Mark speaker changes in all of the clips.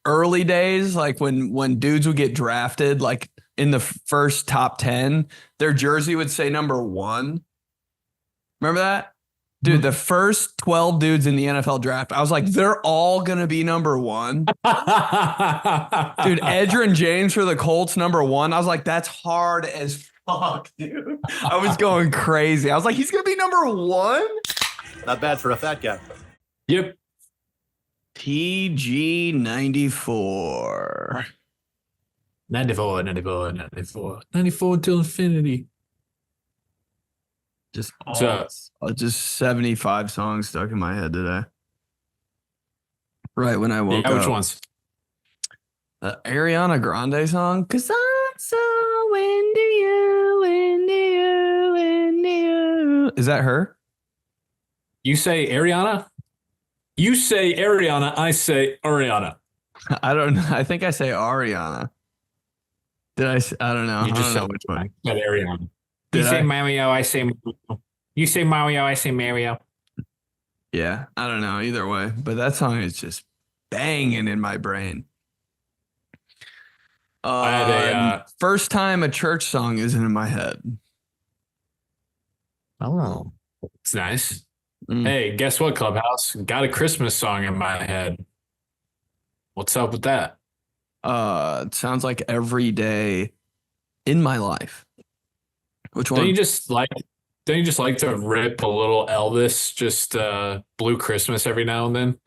Speaker 1: early days, like when dudes would get drafted, like in the first top 10, their jersey would say number 1. Remember that? Dude, the first 12 dudes in the NFL draft, I was like, they're all going to be number 1. Dude, Edgerrin James for the Colts, number 1. I was like, that's hard as fuck, dude. I was going crazy. I was like, he's going to be number 1?
Speaker 2: Not bad for a fat guy.
Speaker 3: Yep.
Speaker 1: TG94.
Speaker 3: 94 till infinity.
Speaker 1: Just 75 songs stuck in my head today. Right when I woke up.
Speaker 3: Which ones?
Speaker 1: The Ariana Grande song. 'Cause I'm so into you, into you, into you. Is that her?
Speaker 3: You say Ariana? You say Ariana, I say Ariana.
Speaker 1: I don't know. I think I say Ariana. Did I? I don't know.
Speaker 3: You just
Speaker 1: I don't know
Speaker 3: said
Speaker 1: which one.
Speaker 3: I said Ariana.
Speaker 1: Did
Speaker 3: You say
Speaker 1: I?
Speaker 3: Mario, I say Mario. You say Mario, I say Mario.
Speaker 1: Yeah, I don't know. Either way. But that song is just banging in my brain.
Speaker 3: I had
Speaker 1: First time a church song isn't in my head.
Speaker 3: Oh, it's nice.
Speaker 1: Mm.
Speaker 3: Hey, guess what, Clubhouse? Got a Christmas song in my head. What's up with that?
Speaker 1: It sounds like every day in my life. Which one?
Speaker 3: Don't you just like to rip a little Elvis, just Blue Christmas every now and then?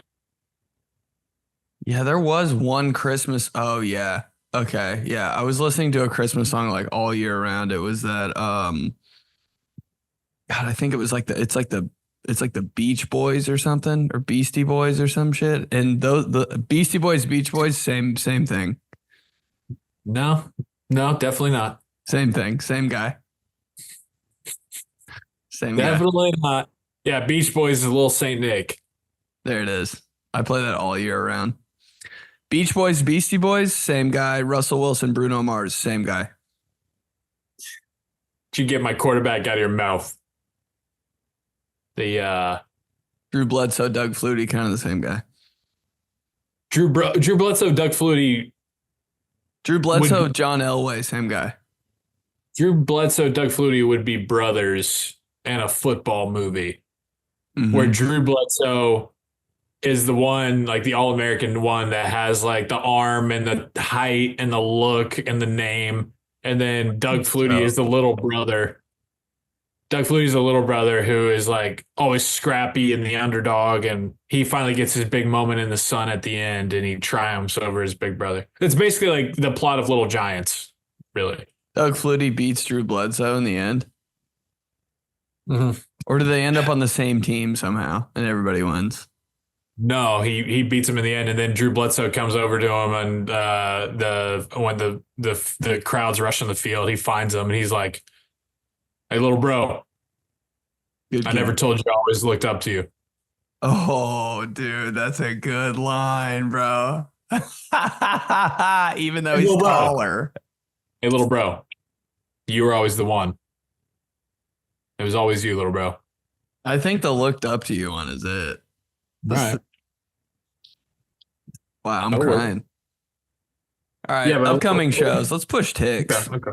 Speaker 1: Yeah, there was one Christmas. Oh yeah. Okay. Yeah. I was listening to a Christmas song like all year round. It was that God, I think it was like it's like the Beach Boys or something, or Beastie Boys or some shit. And the Beastie Boys, Beach Boys, same thing.
Speaker 3: No, definitely not.
Speaker 1: Same thing. Same guy. Same guy.
Speaker 3: Definitely not. Yeah, Beach Boys is a little Saint Nick.
Speaker 1: There it is. I play that all year round. Beach Boys, Beastie Boys, same guy. Russell Wilson, Bruno Mars, same guy.
Speaker 3: Did you get my quarterback out of your mouth? The
Speaker 1: Drew Bledsoe, Doug Flutie, kind of the same guy.
Speaker 3: Drew Bledsoe, Doug Flutie.
Speaker 1: Drew Bledsoe, John Elway, same guy.
Speaker 3: Drew Bledsoe, Doug Flutie would be brothers in a football movie, where Drew Bledsoe is the one, like the All-American one that has like the arm and the height and the look and the name. And then Doug Flutie is the little brother. Doug Flutie's the little brother who is like always scrappy and the underdog. And he finally gets his big moment in the sun at the end and he triumphs over his big brother. It's basically like the plot of Little Giants, really.
Speaker 1: Doug Flutie beats Drew Bledsoe in the end.
Speaker 3: Mm-hmm.
Speaker 1: Or do they end up on the same team somehow and everybody wins?
Speaker 3: No, he beats him in the end, and then Drew Bledsoe comes over to him, and when the crowd's rushing the field, he finds him, and he's like, "Hey, little bro, I never told you I always looked up to you."
Speaker 1: Oh, dude, that's a good line, bro. Even though
Speaker 3: Hey,
Speaker 1: he's
Speaker 3: little bro.
Speaker 1: taller.
Speaker 3: Hey, little bro, you were always the one. It was always you, little bro.
Speaker 1: I think the looked up to you one is it.
Speaker 3: All right.
Speaker 1: Wow, I'm crying. All right,
Speaker 3: Yeah,
Speaker 1: upcoming shows. Let's push ticks.
Speaker 3: Okay.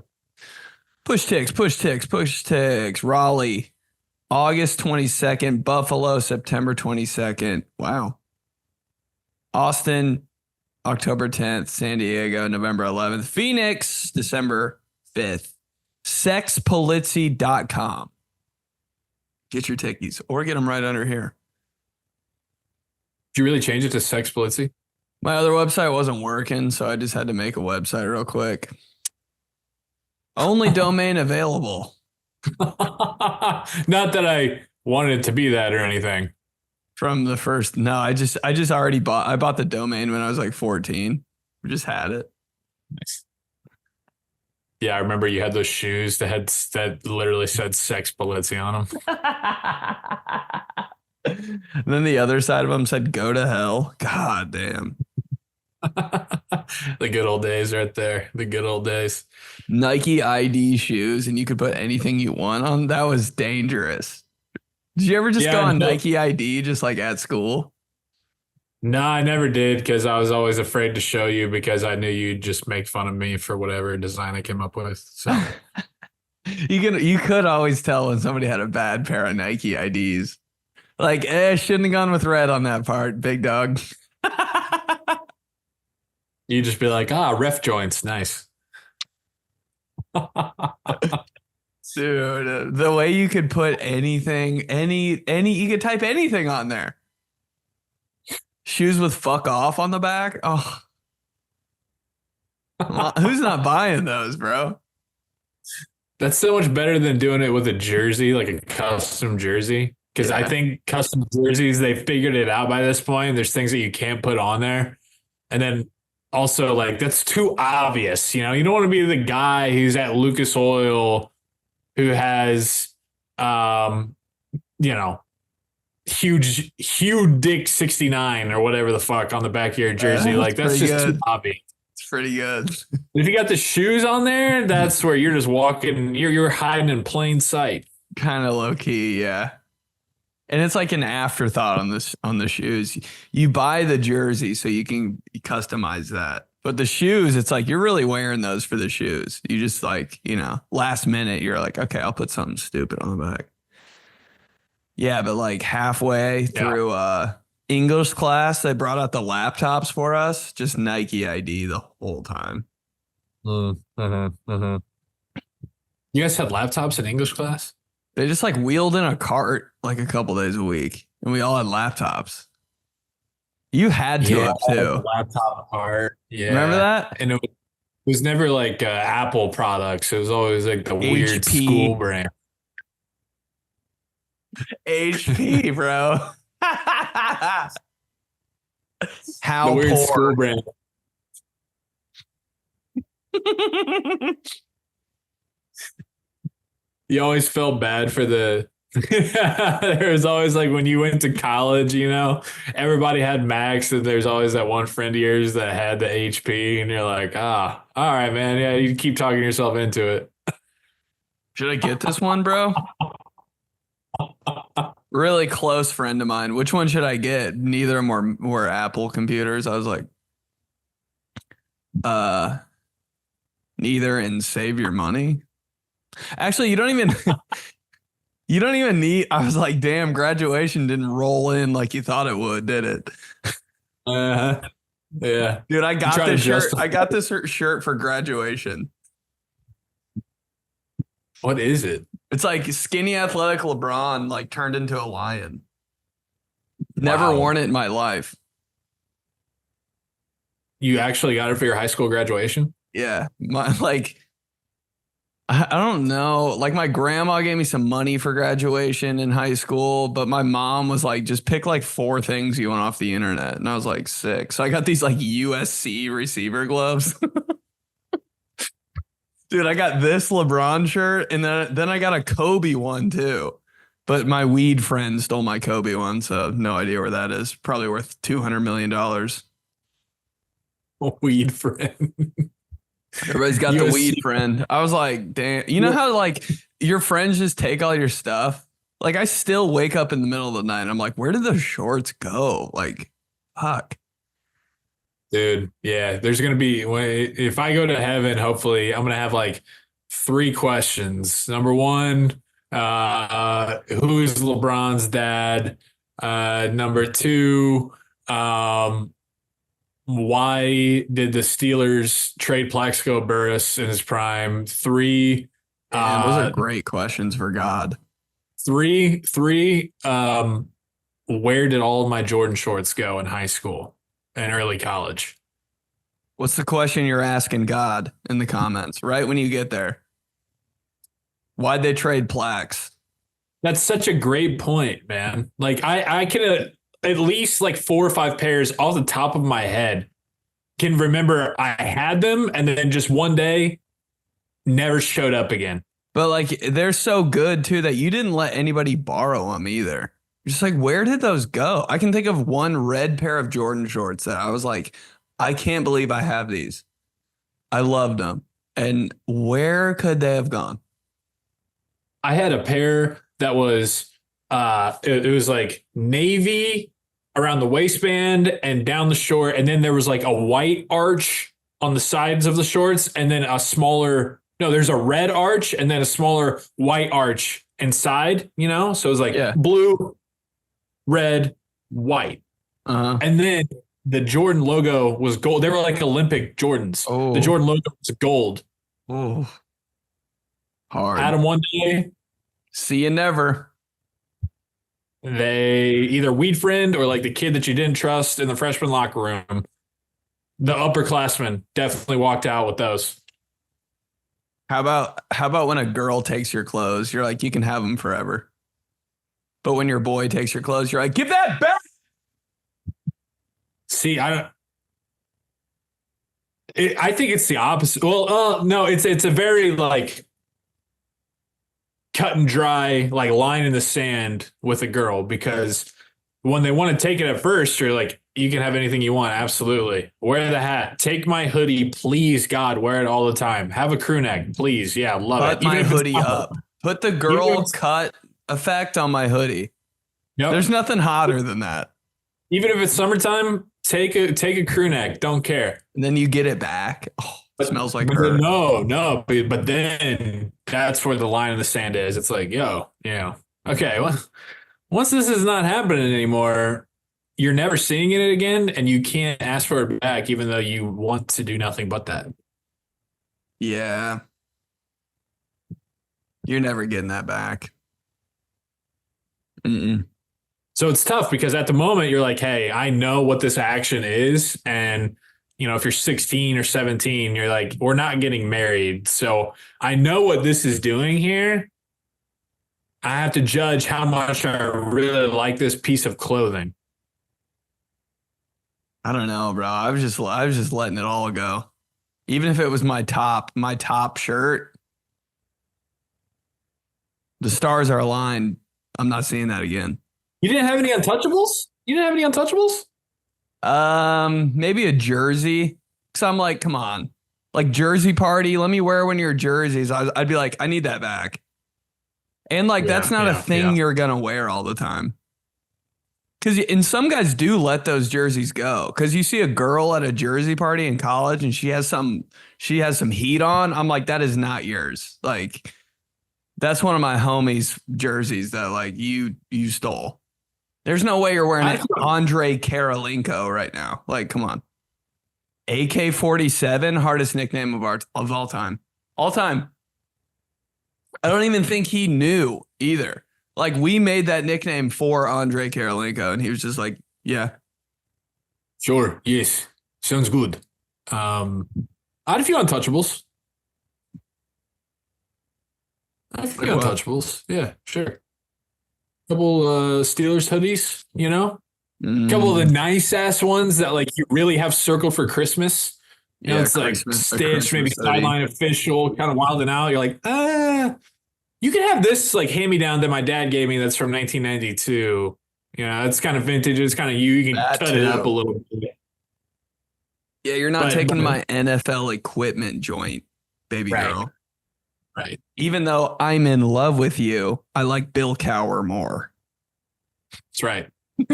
Speaker 1: Push ticks. Raleigh, August 22nd. Buffalo, September 22nd. Wow. Austin, October 10th. San Diego, November 11th. Phoenix, December 5th. SexPolizzi.com. Get your tickies or get them right under here.
Speaker 3: Did you really change it to Sex Polizzi?
Speaker 1: My other website wasn't working, so I just had to make a website real quick. Only domain available.
Speaker 3: Not that I wanted it to be that or anything.
Speaker 1: From the first, no, I just already bought the domain when I was like 14. We just had it.
Speaker 3: Nice. Yeah, I remember you had those shoes that literally said Sex Polizzi on them.
Speaker 1: And then the other side of them said "Go to hell." God damn.
Speaker 3: The good old days right there. The good old days.
Speaker 1: Nike ID shoes, and you could put anything you want on. That was dangerous. Did you ever just go on Nike ID just like at school?
Speaker 3: No, I never did because I was always afraid to show you because I knew you'd just make fun of me for whatever design I came up with. So
Speaker 1: You could always tell when somebody had a bad pair of Nike IDs. Like, shouldn't have gone with red on that part, big dog.
Speaker 3: you just be like, ref joints, nice.
Speaker 1: Dude, the way you could put anything, you could type anything on there. Shoes with fuck off on the back. Oh, who's not buying those, bro?
Speaker 3: That's so much better than doing it with a jersey, like a custom jersey. Because I think custom jerseys, they figured it out by this point. There's things that you can't put on there. And then also, like, that's too obvious. You know, you don't want to be the guy who's at Lucas Oil who has, huge dick 69 or whatever the fuck on the back of your jersey. Like, that's just too obvious.
Speaker 1: It's pretty good.
Speaker 3: If you got the shoes on there, that's where you're just walking, you're hiding in plain sight.
Speaker 1: Kind of low key, yeah. And it's like an afterthought on the shoes. You buy the jersey so you can customize that. But the shoes, it's like you're really wearing those for the shoes. You just like, last minute, you're like, okay, I'll put something stupid on the back. Yeah, but like halfway through English class, they brought out the laptops for us. Just Nike ID the whole time.
Speaker 3: You guys had laptops in English class?
Speaker 1: They just like wheeled in a cart like a couple days a week, and we all had laptops. You had to have too.
Speaker 3: Laptop cart. Yeah.
Speaker 1: Remember that?
Speaker 3: And it was never like Apple products. It was always like the weird school brand.
Speaker 1: HP, bro. How
Speaker 3: the weird
Speaker 1: poor.
Speaker 3: school brand. You always felt bad for the there was always like when you went to college, everybody had Macs, and there's always that one friend of yours that had the HP, and you're like, all right, man. Yeah, you keep talking yourself into it.
Speaker 1: Should I get this one, bro? Really close friend of mine. Which one should I get? Neither of them were Apple computers. I was like, neither, and save your money. Actually, you don't even need. I was like, damn, graduation didn't roll in like you thought it would, did it?
Speaker 3: Yeah,
Speaker 1: dude, I got this shirt. I got this shirt for graduation.
Speaker 3: What is it?
Speaker 1: It's like skinny athletic LeBron like turned into a lion. Never worn it in my life.
Speaker 3: You actually got it for your high school graduation?
Speaker 1: Yeah. I don't know. Like my grandma gave me some money for graduation in high school, but my mom was like, just pick like 4 things you want off the internet. And I was like, sick. So I got these like USC receiver gloves. Dude, I got this LeBron shirt, and then I got a Kobe one too. But my weed friend stole my Kobe one, so no idea where that is. Probably worth $200 million.
Speaker 3: A weed friend.
Speaker 1: Everybody's got the weed friend. I was like, damn. You know how like your friends just take all your stuff? Like I still wake up in the middle of the night and I'm like, where did those shorts go? Like, fuck.
Speaker 3: Dude, yeah, there's going to be, if I go to heaven, hopefully I'm going to have like 3 questions. Number 1, who's LeBron's dad? Number 2, why did the Steelers trade Plaxico Burress in his prime? 3,
Speaker 1: those are great questions for God.
Speaker 3: 3, where did all of my Jordan shorts go in high school and early college?
Speaker 1: What's the question you're asking God in the comments right when you get there? Why'd they trade Plax?
Speaker 3: That's such a great point, man. Like I can at least like 4 or 5 pairs off the top of my head can remember I had them, and then just one day never showed up again.
Speaker 1: But like they're so good too that you didn't let anybody borrow them either. Just like, where did those go? I can think of one red pair of Jordan shorts that I was like, I can't believe I have these. I loved them. And where could they have gone?
Speaker 3: I had a pair that was it was like navy around the waistband and down the short. And then there was like a white arch on the sides of the shorts, and then there's a red arch and then a smaller white arch inside, So it was like blue, red, white. And then the Jordan logo was gold. They were like Olympic Jordans. Oh. The Jordan logo was gold.
Speaker 1: Oh, hard.
Speaker 3: Had them one day.
Speaker 1: See you never.
Speaker 3: They either weed friend or like the kid that you didn't trust in the freshman locker room. The upperclassmen definitely walked out with those.
Speaker 1: How about when a girl takes your clothes? You're like, you can have them forever. But when your boy takes your clothes, you're like, give that back.
Speaker 3: See, I think it's the opposite. Well, no, it's a very like cut and dry, like line in the sand with a girl, because when they want to take it at first, you're like, you can have anything you want. Absolutely. Wear the hat. Take my hoodie. Please, God, wear it all the time. Have a crew neck. Please. Yeah, love it.
Speaker 1: Put my hoodie up. Put the girl cut effect on my hoodie. Yep. There's nothing hotter than that.
Speaker 3: Even if it's summertime, take a crew neck. Don't care.
Speaker 1: And then you get it back. Oh, it smells like her.
Speaker 3: No. But then that's where the line in the sand is. It's like, okay, well, once this is not happening anymore, you're never seeing it again, and you can't ask for it back, even though you want to do nothing but that.
Speaker 1: Yeah. You're never getting that back.
Speaker 3: So it's tough because at the moment you're like, hey, I know what this action is. And, if you're 16 or 17, you're like, we're not getting married. So I know what this is doing here. I have to judge how much I really like this piece of clothing.
Speaker 1: I don't know, bro. I was just letting it all go. Even if it was my top shirt, the stars are aligned. I'm not seeing that again.
Speaker 3: You didn't have any untouchables?
Speaker 1: Maybe a jersey. Cause I'm like, come on, like jersey party. Let me wear one of your jerseys. I'd be like, I need that back. And like, that's not a thing you're going to wear all the time. And some guys do let those jerseys go. Cause you see a girl at a jersey party in college and she has some heat on. I'm like, that is not yours. Like, that's one of my homies' jerseys that like you stole. There's no way you're wearing 𝗕𝗘𝗡𝗡𝗬𝗦 right now. Like, come on. AK-47, hardest nickname of all time. All time. I don't even think he knew either. Like, we made that nickname for 𝗕𝗘𝗡𝗡𝗬𝗦, and he was just like, yeah.
Speaker 3: Sure. Yes. Sounds good. I had a few untouchables. Untouchables. Yeah, sure. Couple Steelers hoodies, couple of the nice ass ones that like you really have circled for Christmas. It's like Stitch, maybe sideline official, kind of wilding out. You're like, you can have this like hand me down that my dad gave me that's from 1992. It's kind of vintage. It's kind of you. You can cut it up a little bit.
Speaker 1: Yeah, you're not taking my NFL equipment joint, baby girl.
Speaker 3: Right.
Speaker 1: Even though I'm in love with you, I like Bill Cowher more.
Speaker 3: That's right.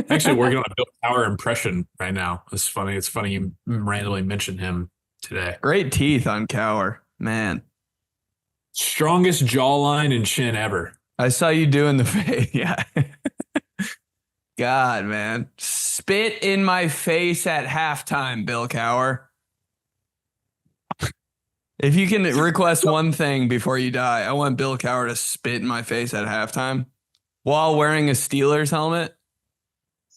Speaker 3: Actually working on a Bill Cowher impression right now. It's funny. It's funny you randomly mentioned him today.
Speaker 1: Great teeth on Cowher, man.
Speaker 3: Strongest jawline and chin ever.
Speaker 1: I saw you doing the face. Yeah. God, man. Spit in my face at halftime, Bill Cowher. If you can request one thing before you die, I want Bill Cowher to spit in my face at halftime while wearing a Steelers helmet.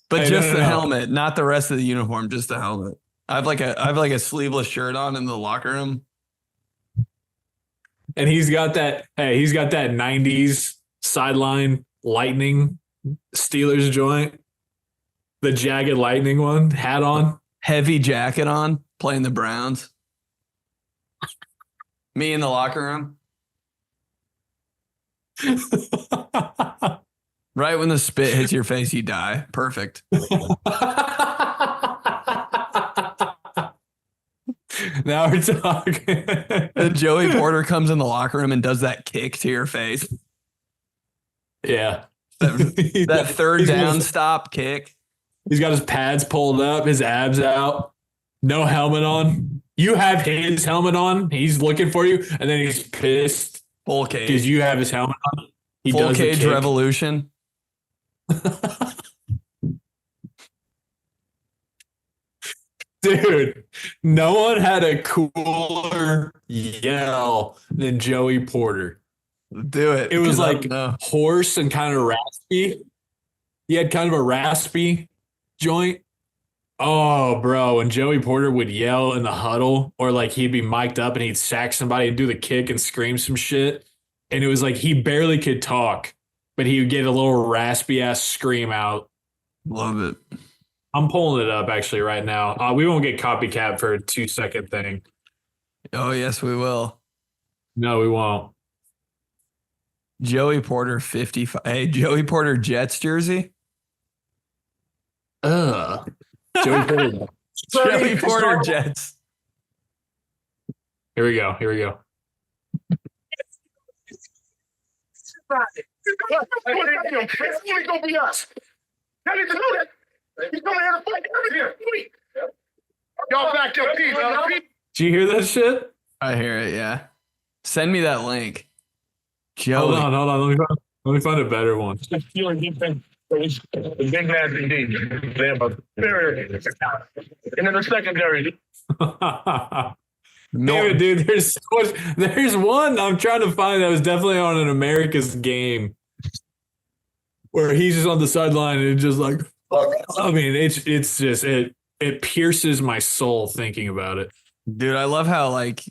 Speaker 1: But just the helmet, not the rest of the uniform, just the helmet. I have like a sleeveless shirt on in the locker room.
Speaker 3: And he's got that 90s sideline lightning Steelers joint. The jagged lightning one, hat on.
Speaker 1: Heavy jacket on, playing the Browns. Me in the locker room. Right when the spit hits your face, you die. Perfect.
Speaker 3: Now we're talking.
Speaker 1: Then Joey Porter comes in the locker room and does that kick to your face.
Speaker 3: Yeah.
Speaker 1: That third down stop kick.
Speaker 3: He's got his pads pulled up, his abs out, no helmet on. You have his helmet on. He's looking for you, and then he's pissed
Speaker 1: Full
Speaker 3: because
Speaker 1: cage.
Speaker 3: you have his helmet on. He
Speaker 1: Full
Speaker 3: does the
Speaker 1: cage
Speaker 3: kick.
Speaker 1: revolution.
Speaker 3: Dude, no one had a cooler yell than Joey Porter.
Speaker 1: Do it.
Speaker 3: It was
Speaker 1: 'cause I
Speaker 3: like
Speaker 1: don't know.
Speaker 3: hoarse and kind of raspy. He had kind of a raspy joint. Oh, bro, when Joey Porter would yell in the huddle, or like he'd be mic'd up and he'd sack somebody and do the kick and scream some shit. And it was like he barely could talk, but he would get a little raspy ass scream out.
Speaker 1: Love it.
Speaker 3: I'm pulling it up actually right now. We won't get copycat for a 2-second thing.
Speaker 1: Oh, yes, we will.
Speaker 3: No, we won't.
Speaker 1: Joey Porter 55. Hey, Joey Porter Jets jersey.
Speaker 3: Joey Porter.
Speaker 1: Joey Porter Jets.
Speaker 3: Here we go. Here we go.
Speaker 4: It's only gonna be us. How did you know that? He's coming here to fight here. Y'all back your team, man.
Speaker 3: Did you hear that shit?
Speaker 1: I hear it. Yeah. Send me that link.
Speaker 3: Hold
Speaker 1: Joey.
Speaker 3: on. Let me find a better one.
Speaker 4: Feeling defense. The big man's indeed. They have a very and then the secondary.
Speaker 3: Damn it, dude. There's so much. There's one I'm trying to find that was definitely on an America's game where he's just on the sideline and just like, fuck. I mean, it's just it pierces my soul thinking about it.
Speaker 1: Dude, I love how like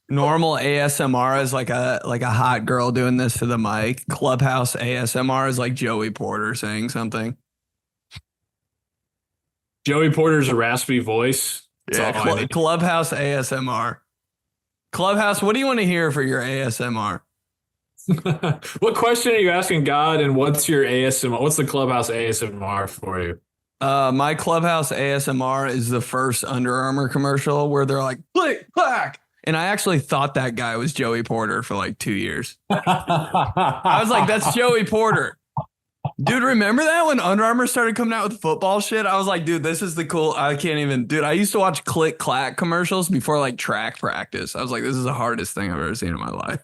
Speaker 1: normal ASMR is like a hot girl doing this to the mic. Clubhouse ASMR is like Joey Porter saying something.
Speaker 3: Joey Porter's a raspy voice. That's
Speaker 1: Yeah,
Speaker 3: all I need.
Speaker 1: Clubhouse ASMR. Clubhouse, what do you want to hear for your ASMR?
Speaker 3: What question are you asking God, and what's your ASMR? What's the Clubhouse ASMR for you?
Speaker 1: My Clubhouse ASMR is the first Under Armour commercial where they're like, click, clack. And I actually thought that guy was Joey Porter for like 2 years. I was like, that's Joey Porter. Dude, remember that when Under Armour started coming out with football shit? I was like, dude, this is the cool. I can't even. Dude, I used to watch click clack commercials before like track practice. I was like, this is the hardest thing I've ever seen in my life.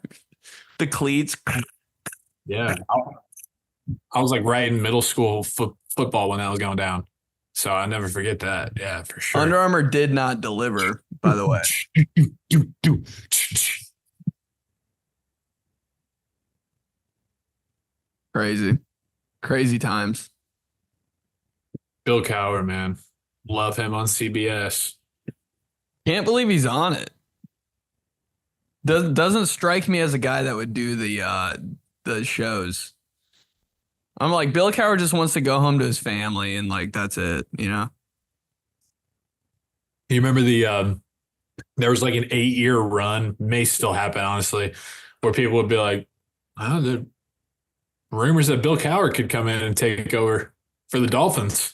Speaker 1: The cleats.
Speaker 3: Yeah. I was like right in middle school football when that was going down. So I never forget that. Yeah, for sure.
Speaker 1: Under Armour did not deliver, by the way. Crazy times.
Speaker 3: Bill Cowher, man. Love him on CBS.
Speaker 1: Can't believe he's on it. Doesn't strike me as a guy that would do the shows. I'm like, Bill Cowher just wants to go home to his family and like that's it, you know?
Speaker 3: You remember there was like an 8-year run, may still happen, honestly, where people would be like, oh, the rumors that Bill Cowher could come in and take over for the Dolphins.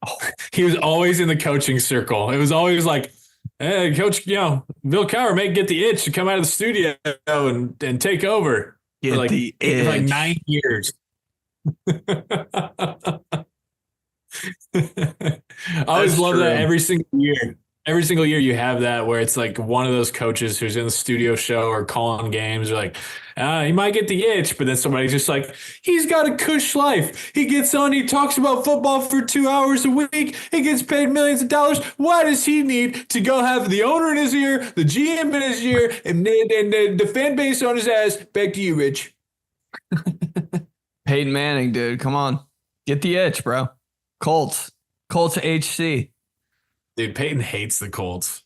Speaker 3: Oh, he was always in the coaching circle. It was always like, hey, coach, Bill Cowher may get the itch to come out of the studio and take over.
Speaker 1: Get
Speaker 3: for
Speaker 1: the itch.
Speaker 3: like 9 years. I always love that every single year. Every single year you have that where it's like one of those coaches who's in the studio show or calling games or like, he might get the itch, but then somebody's just like, he's got a cush life. He gets on, he talks about football for 2 hours a week. He gets paid millions of dollars. Why does he need to go have the owner in his ear, the GM in his ear, and the fan base on his ass? Back to you, Rich.
Speaker 1: Peyton Manning, dude. Come on. Get the itch, bro. Colts HC.
Speaker 3: Dude, Peyton hates the Colts.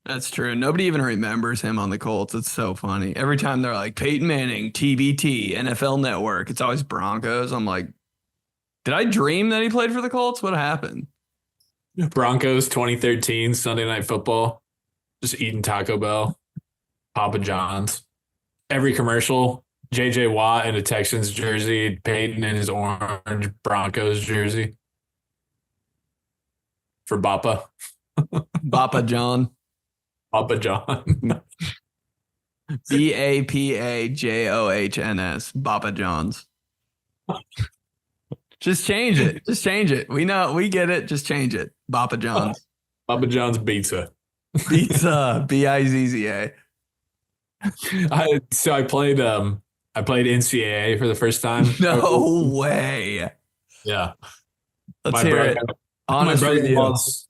Speaker 1: That's true. Nobody even remembers him on the Colts. It's so funny. Every time they're like, Peyton Manning, TBT, NFL Network, it's always Broncos. I'm like, did I dream that he played for the Colts? What happened?
Speaker 3: Broncos 2013 Sunday Night Football. Just eating Taco Bell. Papa John's. Every commercial. J.J. Watt in a Texans jersey. Peyton in his orange Broncos jersey. For Bappa.
Speaker 1: Bappa John.
Speaker 3: Papa John.
Speaker 1: BAPAJOHNS. Bappa John's. Just change it. Just change it. We know. We get it. Just change it. Papa John's.
Speaker 3: Papa John's pizza.
Speaker 1: Pizza. Bizza.
Speaker 3: So I played NCAA for the first time.
Speaker 1: No way.
Speaker 3: Yeah.
Speaker 1: Let's hear it. Honestly,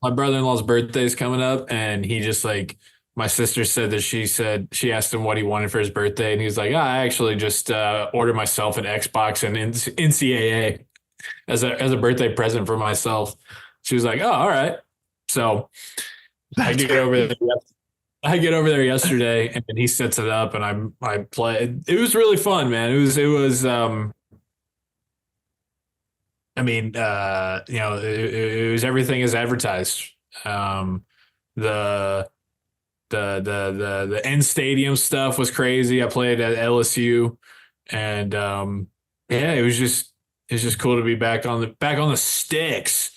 Speaker 3: my brother-in-law's birthday is coming up, and he just like, my sister said that she asked him what he wanted for his birthday, and he was like, I actually just ordered myself an Xbox and NCAA as a birthday present for myself. She was like, oh, all right. So I get over there yesterday, and he sets it up, and I play. It was really fun, man. It was it was everything as advertised. The end stadium stuff was crazy. I played at LSU, and it was just cool to be back on the sticks.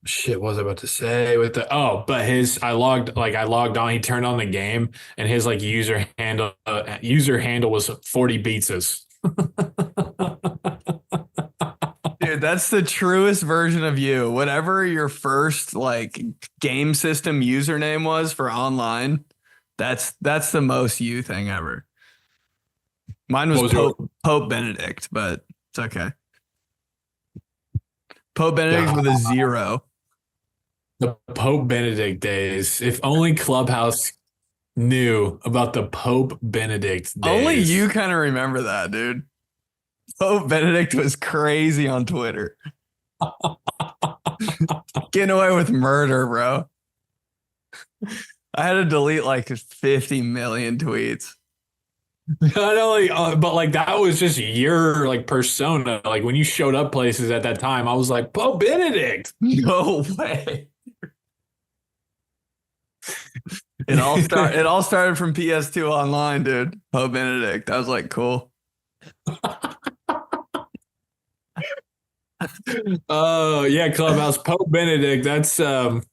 Speaker 3: Shit, what was I about to say but I logged on, he turned on the game, and his like user handle was 40 pizzas.
Speaker 1: Dude, that's the truest version of you. Whatever your first like game system username was for online, that's the most you thing ever. Mine was Pope Benedict, but it's okay. Pope Benedict with a 0.
Speaker 3: The Pope Benedict days. If only Clubhouse knew about the Pope Benedict days.
Speaker 1: Only you kind of remember that, dude. Pope Benedict was crazy on Twitter. Getting away with murder, bro. I had to delete like 50 million tweets.
Speaker 3: Not only, but like that was just your like persona. Like when you showed up places at that time, I was like, Pope Benedict.
Speaker 1: No way. It all started from PS2 online, dude. Pope Benedict. I was like, cool.
Speaker 3: Oh yeah, Clubhouse. Pope Benedict. That's those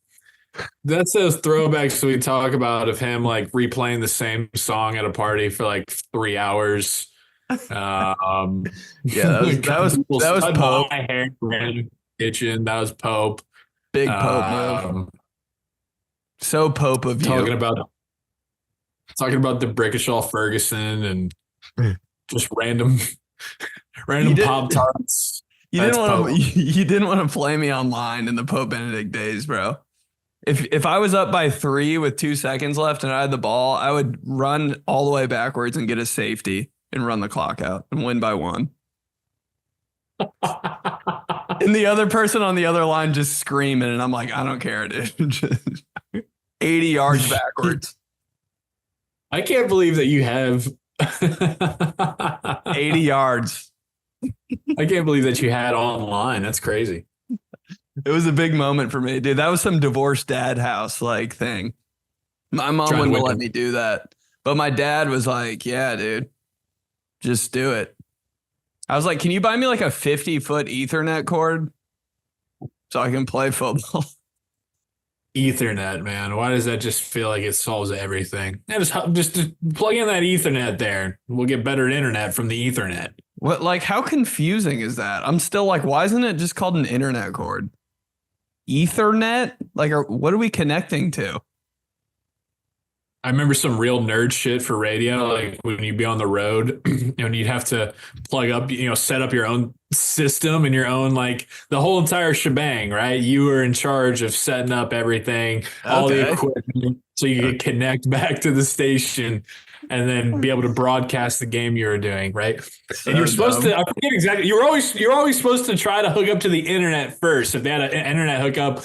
Speaker 3: throwbacks we talk about of him like replaying the same song at a party for like 3 hours.
Speaker 1: Yeah, that was Pope.
Speaker 3: My hair in the kitchen. That was Pope.
Speaker 1: Big Pope move. So Pope of
Speaker 3: talking
Speaker 1: you.
Speaker 3: about the Brickishaw Ferguson and just random Pop Tarts.
Speaker 1: You didn't want to play me online in the Pope Benedict days, bro. If I was up by 3 with 2 seconds left and I had the ball, I would run all the way backwards and get a safety and run the clock out and win by 1. And the other person on the other line just screaming, and I'm like, I don't care, dude. 80 yards backwards.
Speaker 3: I can't believe that you have
Speaker 1: 80 yards.
Speaker 3: I can't believe that you had online. That's crazy.
Speaker 1: It was a big moment for me, dude. That was some divorced dad house like thing. My mom wouldn't let me do that. But my dad was like, yeah, dude, just do it. I was like, can you buy me like a 50-foot Ethernet cord so I can play football?
Speaker 3: Ethernet, man. Why does that just feel like it solves everything? Yeah, just plug in that Ethernet there. We'll get better internet from the Ethernet.
Speaker 1: What, like, how confusing is that? I'm still like, why isn't it just called an internet cord? Ethernet? Like, what are we connecting to?
Speaker 3: I remember some real nerd shit for radio, like when you'd be on the road and you'd have to plug up, set up your own system and your own, like the whole entire shebang, right? You were in charge of setting up everything, all the equipment, so you could connect back to the station and then be able to broadcast the game you were doing, right? So and you were supposed to, I forget exactly, you're always supposed to try to hook up to the internet first. If they had an internet hook up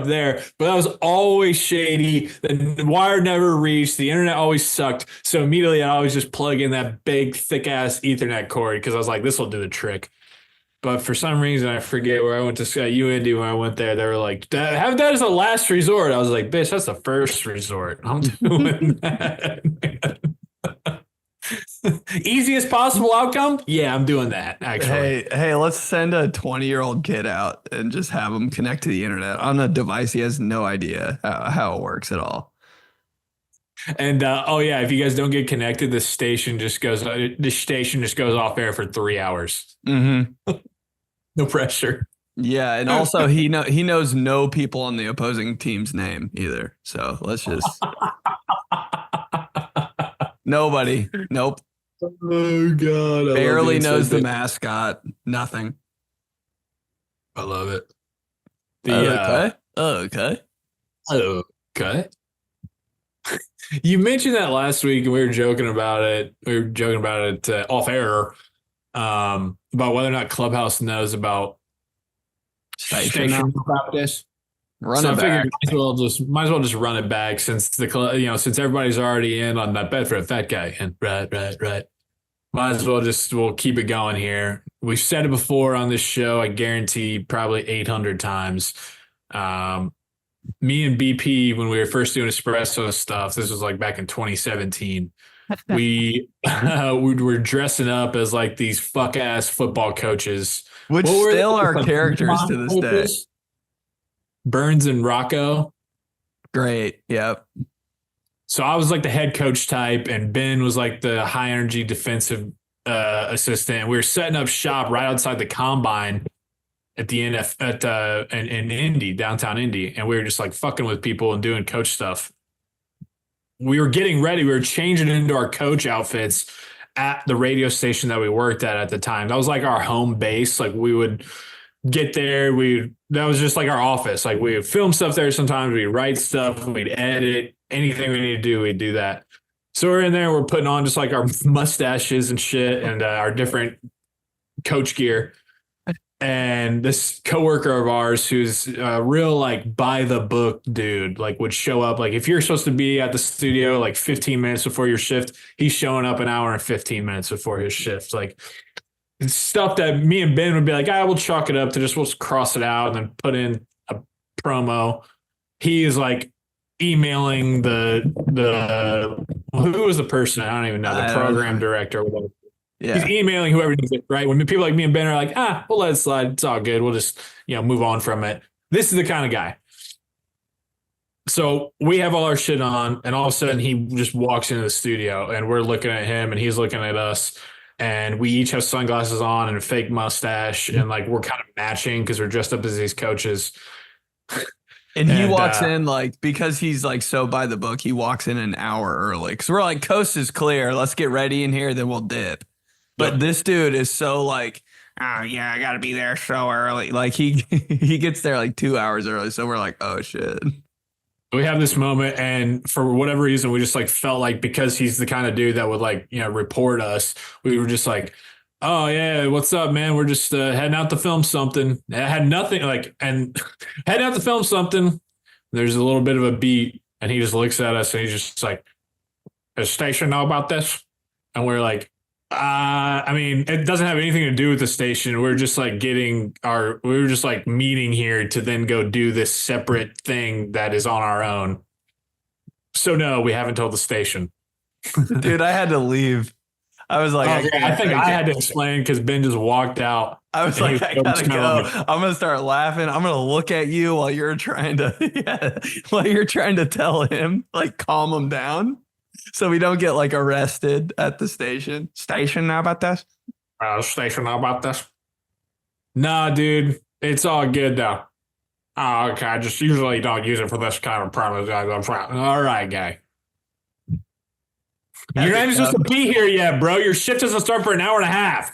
Speaker 3: there, but that was always shady. The wire never reached, the internet always sucked. So immediately I always just plug in that big thick ass Ethernet cord because I was like, this will do the trick. But for some reason, I forget where I went to UND when I went there. They were like, have that as a last resort. I was like, bitch, that's the first resort. I'm doing that. Easiest possible outcome? Yeah, I'm doing that, actually.
Speaker 1: Hey, let's send a 20-year-old kid out and just have him connect to the internet on a device he has no idea how it works at all.
Speaker 3: And oh yeah, if you guys don't get connected, the station just goes off air for 3 hours.
Speaker 1: Mm-hmm.
Speaker 3: No pressure.
Speaker 1: Yeah, and also he knows no people on the opposing team's name either. So let's just nobody. Nope.
Speaker 3: Oh god,
Speaker 1: Barely knows the mascot. Nothing.
Speaker 3: I love it.
Speaker 1: Okay.
Speaker 3: Okay. You mentioned that last week, and we were joking about it. Off air, about whether or not Clubhouse knows about station practice.
Speaker 1: I figured
Speaker 3: might as well just run it back since since everybody's already in on that bet for a fat guy. And right. Might as well we'll keep it going here. We've said it before on this show. I guarantee probably 800 times. Me and BP, when we were first doing espresso stuff, this was like back in 2017. We were dressing up as like these fuck ass football coaches,
Speaker 1: which still are characters to this day.
Speaker 3: Burns and Rocco.
Speaker 1: Great. Yep.
Speaker 3: So I was like the head coach type, and Ben was like the high energy defensive assistant. We were setting up shop right outside the combine at the in Indy, downtown Indy, and we were just like fucking with people and doing coach stuff. We were getting ready. We were changing into our coach outfits at the radio station that we worked at the time. That was like our home base. Like we would get there. That was just like our office. Like we would film stuff there. Sometimes we'd write stuff. We'd edit anything we need to do. We'd do that. So we're in there. We're putting on just like our mustaches and shit and our different coach gear. And this coworker of ours, who's a real like by the book dude, like would show up. Like if you're supposed to be at the studio like 15 minutes before your shift, he's showing up an hour and 15 minutes before his shift. Like it's stuff that me and Ben would be like, we'll chalk it up to we'll just cross it out and then put in a promo. He is like emailing the who was the person? I don't even know, the program director or whatever. Yeah. He's emailing whoever does it, right? When people like me and Ben are like, we'll let it slide. It's all good. We'll just, move on from it. This is the kind of guy. So we have all our shit on, and all of a sudden he just walks into the studio, and we're looking at him, and he's looking at us, and we each have sunglasses on and a fake mustache, and like we're kind of matching because we're dressed up as these coaches.
Speaker 1: And he walks in like, because he's like so by the book, he walks in an hour early. Because we're like, coast is clear. Let's get ready in here, then we'll dip. But this dude is so like, oh yeah, I gotta be there so early. Like he gets there like 2 hours early. So we're like, oh shit.
Speaker 3: We have this moment, and for whatever reason, we just like felt like because he's the kind of dude that would like, report us, we were just like, oh yeah, what's up, man? We're just heading out to film something. I had nothing and heading out to film something. There's a little bit of a beat, and he just looks at us and he's just like, does the station know about this? And we're like, it doesn't have anything to do with the station. We're just like meeting here to then go do this separate thing that is on our own. So no, we haven't told the station.
Speaker 1: Dude, I had to leave. I was like,
Speaker 3: I had to explain because Ben just walked out.
Speaker 1: I was like, I gotta go. I'm gonna start laughing. I'm gonna look at you while you're trying to tell him, like, calm him down, so we don't get like arrested at the station. Station know about this?
Speaker 3: Station know about this? Nah, dude, it's all good though. Oh, okay. I just usually don't use it for this kind of premise. All right, guy. You're not even supposed to be here yet, bro. Your shift doesn't start for an hour and a half.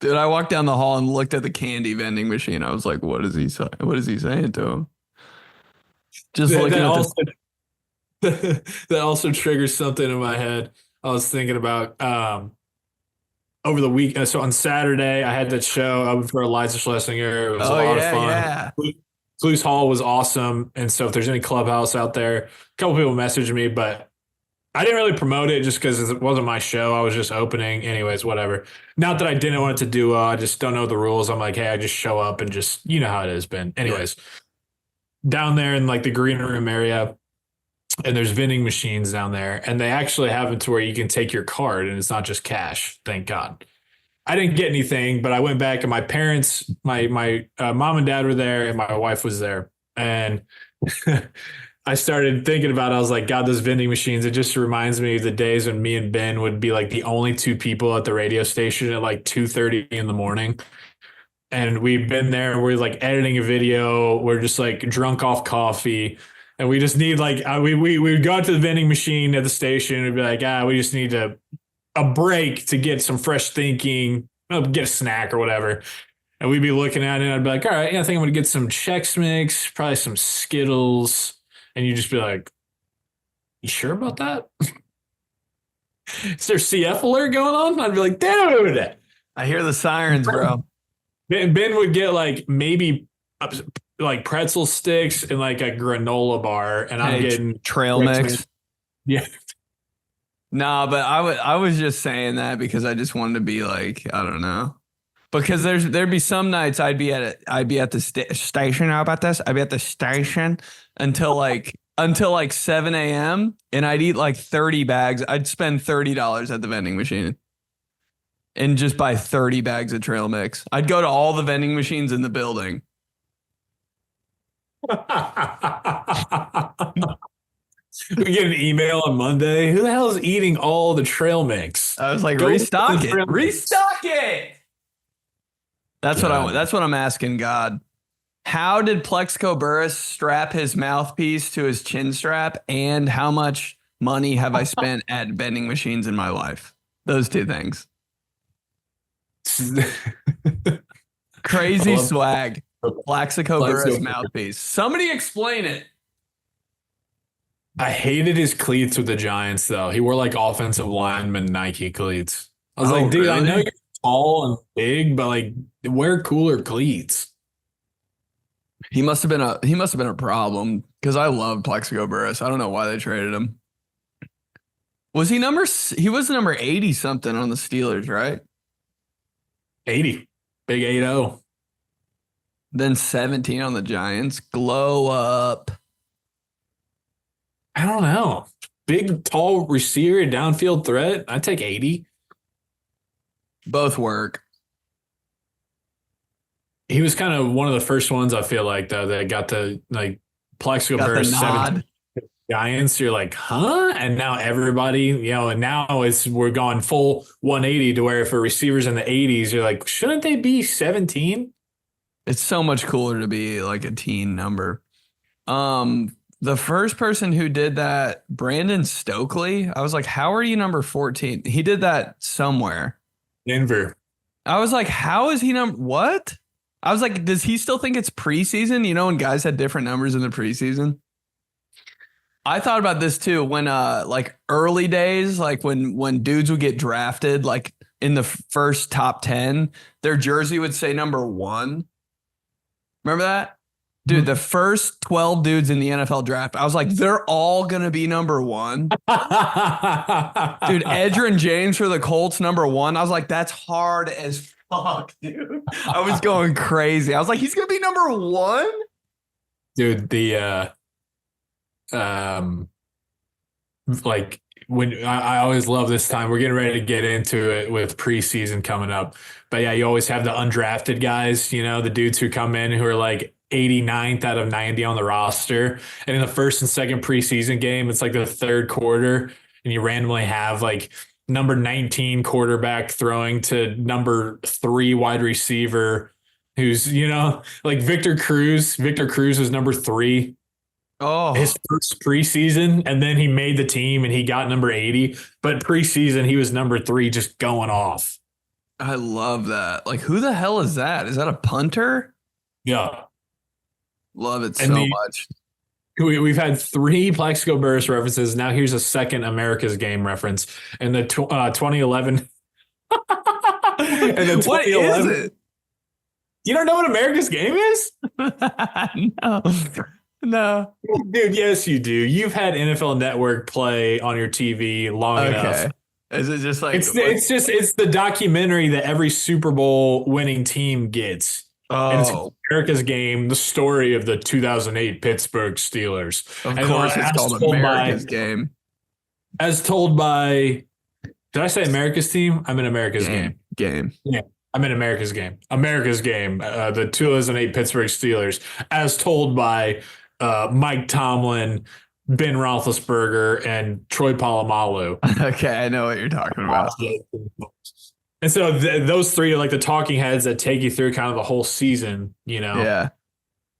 Speaker 1: Dude, I walked down the hall and looked at the candy vending machine. I was like, what is he saying? What is he saying to him? Just looking at
Speaker 3: that also triggers something in my head. I was thinking about over the week. So on Saturday, I had that show up for Iliza Schlesinger. It was a lot of fun.
Speaker 1: Yeah.
Speaker 3: Clues Hall was awesome. And so if there's any Clubhouse out there, a couple people messaged me, but I didn't really promote it just because it wasn't my show. I was just opening. Anyways, whatever. Not that I didn't want it to do. I just don't know the rules. I'm like, hey, I just show up and just, you know how it has been. Anyways, down there in like the green room area, and there's vending machines down there, and they actually have it to where you can take your card and it's not just cash. Thank God. I didn't get anything, but I went back and my parents, my mom and dad were there and my wife was there. And I started thinking about it. I was like, God, those vending machines, it just reminds me of the days when me and Ben would be like the only two people at the radio station at like 2:30 in the morning. And we've been there. We're like editing a video. We're just like drunk off coffee. And we just need like, we would go to the vending machine at the station and be like, we just need a break to get some fresh thinking, get a snack or whatever. And we'd be looking at it and I'd be like, all right, I think I'm going to get some Chex Mix, probably some Skittles. And you just be like, you sure about that? Is there CF alert going on? I'd be like, dude.
Speaker 1: I hear the sirens, bro.
Speaker 3: Ben would get like maybe like pretzel sticks and like a granola bar. And I'm getting
Speaker 1: trail mix.
Speaker 3: Yeah.
Speaker 1: No, but I was just saying that because I just wanted to be like, I don't know. Because there'd be some nights I'd be at the station. How about this? I'd be at the station until like 7 a.m. and I'd eat like 30 bags. I'd spend $30 at the vending machine and just buy 30 bags of trail mix. I'd go to all the vending machines in the building.
Speaker 3: We get an email on Monday. Who the hell is eating all the trail mix?
Speaker 1: I was like, restock it. Restock it. That's what I'm asking God. How did 𝗕𝗘𝗡𝗚𝗬 strap his mouthpiece to his chin strap? And how much money have I spent at vending machines in my life? Those two things. Crazy swag. 𝗕𝗘𝗡𝗚𝗬𝗧's mouthpiece. Somebody explain it.
Speaker 3: I hated his cleats with the Giants, though. He wore like offensive lineman Nike cleats. I was like, dude, really? I know you're tall and big, but like, wear cooler cleats.
Speaker 1: He must have been a problem because I love 𝗕𝗘𝗡𝗚𝗬𝗧. I don't know why they traded him. He was number 80 something on the Steelers, right?
Speaker 3: 80. Big 80.
Speaker 1: Then 17 on the Giants. Glow up.
Speaker 3: I don't know. Big, tall receiver, downfield threat. I'd take 80.
Speaker 1: Both work.
Speaker 3: He was kind of one of the first ones, I feel like, though, that got the like 𝗕𝗘𝗡𝗡𝗧 17 Giants. You're like, huh? And now everybody, and now we're going full 180 to where if a receiver's in the 80s, you're like, shouldn't they be 17?
Speaker 1: It's so much cooler to be like a teen number. The first person who did that, Brandon Stokely, I was like, how are you number 14? He did that somewhere.
Speaker 3: Denver.
Speaker 1: I was like, how is he what? I was like, does he still think it's preseason? When guys had different numbers in the preseason. I thought about this too when like early days, like when dudes would get drafted, like in the first top 10, their jersey would say number 1. Remember that? Dude, the first 12 dudes in the NFL draft, I was like, they're all going to be number 1. Dude, Edgerrin James for the Colts, number 1. I was like, that's hard as fuck, dude. I was going crazy. I was like, he's going to be number 1?
Speaker 3: Dude, like when I always love this time. We're getting ready to get into it with preseason coming up. But yeah, you always have the undrafted guys, the dudes who come in who are like 89th out of 90 on the roster. And in the first and second preseason game, it's like the third quarter, and you randomly have like number 19 quarterback throwing to number 3 wide receiver who's, like Victor Cruz. Victor Cruz was number 3.
Speaker 1: Oh,
Speaker 3: his first preseason, and then he made the team and he got number 80. But preseason, he was number 3, just going off.
Speaker 1: I love that. Like, who the hell is that? Is that a punter?
Speaker 3: Yeah.
Speaker 1: Love it
Speaker 3: and
Speaker 1: so much.
Speaker 3: We've had 3 𝗕𝗘𝗡𝗚𝗬𝗧 references. Now here's a second America's Game reference. In the 2011.
Speaker 1: What is it?
Speaker 3: You don't know what America's Game is?
Speaker 1: No.
Speaker 3: Dude, yes, you do. You've had NFL Network play on your TV long enough.
Speaker 1: Is it just like
Speaker 3: it's the documentary that every Super Bowl winning team gets.
Speaker 1: Oh,
Speaker 3: and it's America's Game, the story of the 2008 Pittsburgh Steelers.
Speaker 1: Of course, it's called America's Game.
Speaker 3: As told by, did I say America's team? I'm in America's Game. Yeah, I'm in America's Game. America's Game, the 2008 Pittsburgh Steelers, as told by Mike Tomlin, Ben Roethlisberger, and Troy Polamalu.
Speaker 1: Okay, I know what you're talking about.
Speaker 3: And so those three are like the talking heads that take you through kind of the whole season,
Speaker 1: Yeah.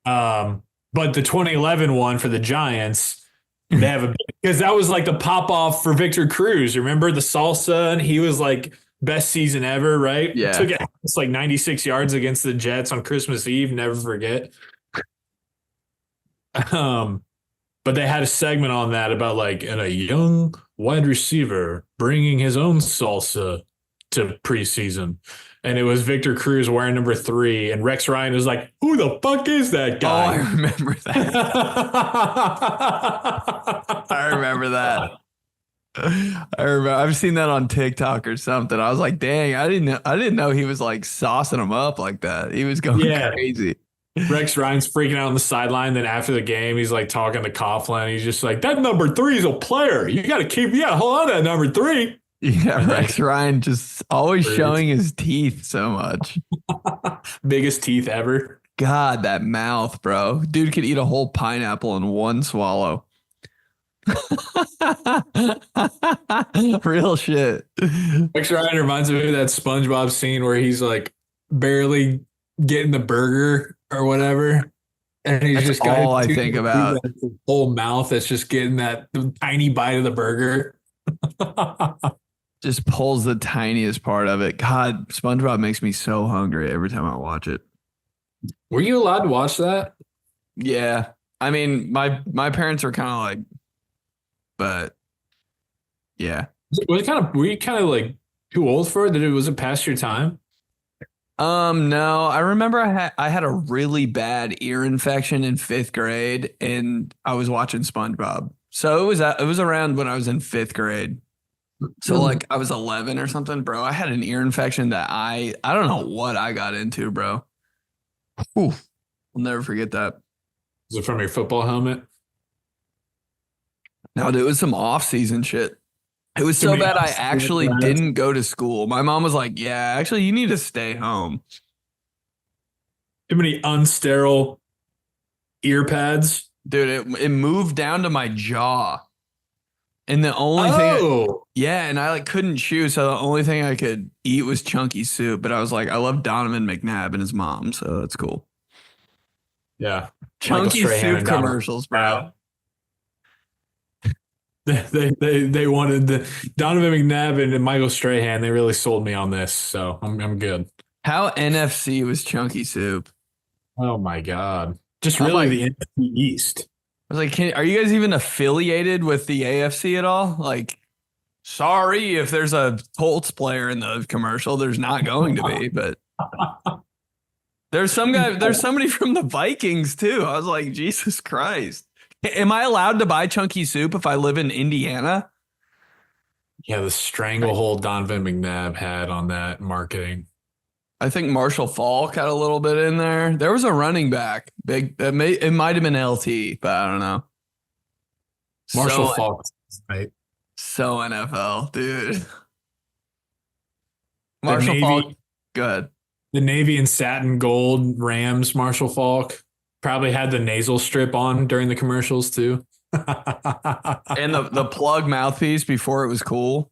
Speaker 3: But the 2011 one for the Giants, they have because that was like the pop off for Victor Cruz. Remember the salsa, and he was like best season ever, right?
Speaker 1: Yeah.
Speaker 3: Took it it's like 96 yards against the Jets on Christmas Eve. Never forget. But they had a segment on that about like a young wide receiver bringing his own salsa to preseason. And it was Victor Cruz wearing number 3. And Rex Ryan was like, who the fuck is that guy?
Speaker 1: Oh, I remember that. I remember that. I've seen that on TikTok or something. I was like, dang, I didn't know he was like saucing him up like that. He was going crazy.
Speaker 3: Rex Ryan's freaking out on the sideline. Then after the game, he's like talking to Coughlin. He's just like, that number 3 is a player. You got to hold on to that number 3.
Speaker 1: Yeah, Rex Ryan just always showing his teeth so much.
Speaker 3: Biggest teeth ever.
Speaker 1: God, that mouth, bro. Dude could eat a whole pineapple in one swallow. Real shit.
Speaker 3: Rex Ryan reminds me of that SpongeBob scene where he's like barely getting the burger or whatever. And he's
Speaker 1: That's
Speaker 3: just got
Speaker 1: all I think about.
Speaker 3: His whole mouth that's just getting that tiny bite of the burger.
Speaker 1: Just pulls the tiniest part of it. God, SpongeBob makes me so hungry every time I watch it.
Speaker 3: Were you allowed to watch that?
Speaker 1: Yeah. I mean, my parents were kind of like, but yeah.
Speaker 3: Were you kind of like too old for it? Was it past your time?
Speaker 1: No, I remember I had a really bad ear infection in 5th grade and I was watching SpongeBob. So it was around when I was in 5th grade. So like I was 11 or something, bro. I had an ear infection that I don't know what I got into, bro. Whew. I'll never forget that.
Speaker 3: Was it from your football helmet?
Speaker 1: No, dude, it was some off-season shit. It was so bad I actually didn't go to school. My mom was like, yeah, actually, you need to stay home.
Speaker 3: Too many unsterile ear pads?
Speaker 1: Dude, it moved down to my jaw. And the only thing, and I like couldn't chew, so the only thing I could eat was chunky soup. But I was like, I love Donovan McNabb and his mom, so that's cool.
Speaker 3: Yeah,
Speaker 1: chunky soup commercials, bro.
Speaker 3: They wanted the Donovan McNabb and Michael Strahan. They really sold me on this, so I'm good.
Speaker 1: How NFC was chunky soup?
Speaker 3: Oh my god, just really the NFC East.
Speaker 1: I was like, are you guys even affiliated with the AFC at all? Like, sorry if there's a Colts player in the commercial. There's not going to be, but there's somebody from the Vikings too. I was like, Jesus Christ. Am I allowed to buy chunky soup if I live in Indiana?
Speaker 3: Yeah, the stranglehold Donovan McNabb had on that marketing.
Speaker 1: I think Marshall Faulk had a little bit in there. There was a running back. It might have been LT, but I don't know.
Speaker 3: Marshall Faulk, right?
Speaker 1: So NFL, dude. Marshall Faulk, good.
Speaker 3: The navy and satin gold Rams Marshall Faulk probably had the nasal strip on during the commercials too.
Speaker 1: And the plug mouthpiece before it was cool.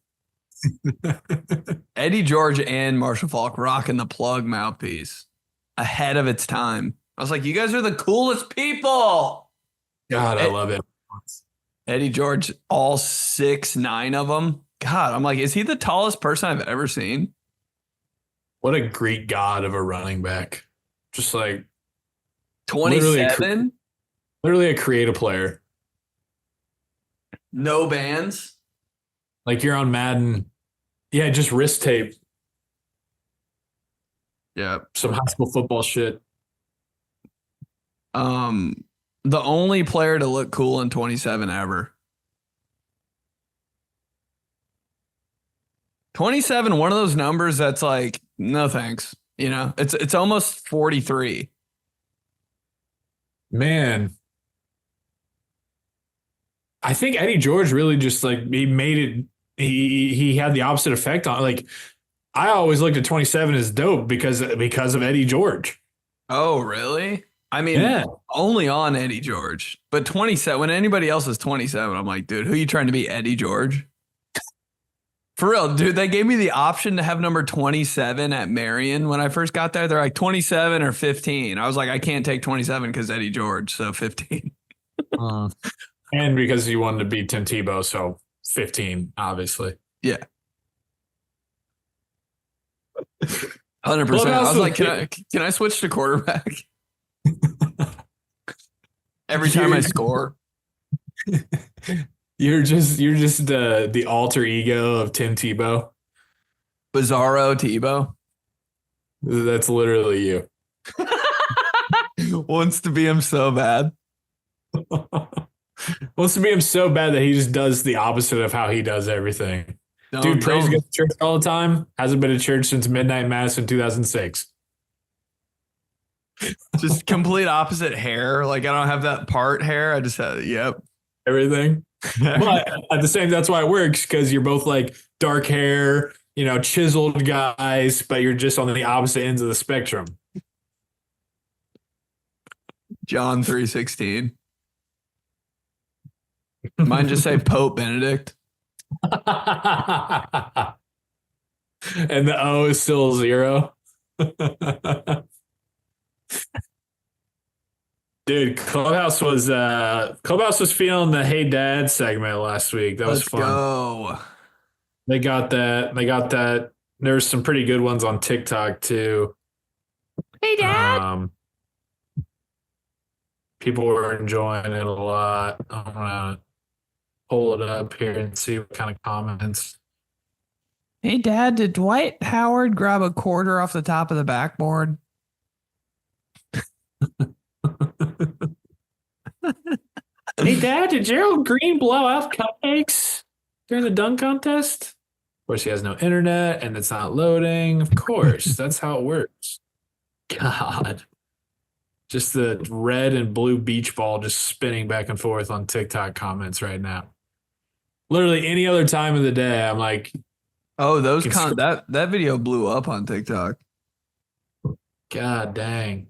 Speaker 1: Eddie George and Marshall Faulk rocking the plug mouthpiece ahead of its time. I was like, you guys are the coolest people.
Speaker 3: God, I love it.
Speaker 1: Eddie George, all 6'9" of them. God, I'm like, is he the tallest person I've ever seen?
Speaker 3: What a Greek god of a running back. Just like
Speaker 1: 27.
Speaker 3: Literally a creative player.
Speaker 1: No bands.
Speaker 3: Like you're on Madden. Yeah, just wrist tape.
Speaker 1: Yeah.
Speaker 3: Some high school football shit.
Speaker 1: The only player to look cool in 27 ever. 27, one of those numbers that's like, no thanks. You know, it's almost 43.
Speaker 3: Man. I think Eddie George really just like he made it. He had the opposite effect on like I always looked at 27 as dope because of Eddie George.
Speaker 1: Oh, really? I mean,
Speaker 3: Yeah.
Speaker 1: only on Eddie George. But 27, when anybody else is 27, I'm like, dude, who are you trying to be, Eddie George? For real, dude, they gave me the option to have number 27 at Marion when I first got there. They're like 27 or 15. I was like, I can't take 27 because Eddie George, so 15.
Speaker 3: And because you wanted to beat Tim Tebow, so 15, obviously.
Speaker 1: Yeah. 100%. I was like, can I switch to quarterback? Every time I score.
Speaker 3: You're just the alter ego of Tim Tebow.
Speaker 1: Bizarro Tebow.
Speaker 3: That's literally you.
Speaker 1: Wants to be him so bad.
Speaker 3: Wants to be him so bad that he just does the opposite of how he does everything. Dude prays against church all the time. Hasn't been to church since midnight mass in 2006.
Speaker 1: Just complete opposite hair. Like I don't have that part hair. I just have
Speaker 3: Everything. But at the same, that's why it works, because you're both like dark hair, chiseled guys, but you're just on the opposite ends of the spectrum.
Speaker 1: John 3:16. Mine just say Pope Benedict.
Speaker 3: And the O is still 0. Dude, Clubhouse was feeling the "Hey Dad" segment last week. That was fun.
Speaker 1: Go.
Speaker 3: They got that. There's some pretty good ones on TikTok too.
Speaker 5: Hey Dad.
Speaker 3: People were enjoying it a lot. I'm gonna pull it up here and see what kind of comments.
Speaker 1: Hey Dad, did Dwight Howard grab a quarter off the top of the backboard?
Speaker 3: Hey Dad, did Gerald Green blow out cupcakes during the dunk contest? Of course, he has no internet and it's not loading. Of course, that's how it works. God. Just the red and blue beach ball just spinning back and forth on TikTok comments right now. Literally any other time of the day, I'm like,
Speaker 1: oh, that video blew up on TikTok.
Speaker 3: God dang.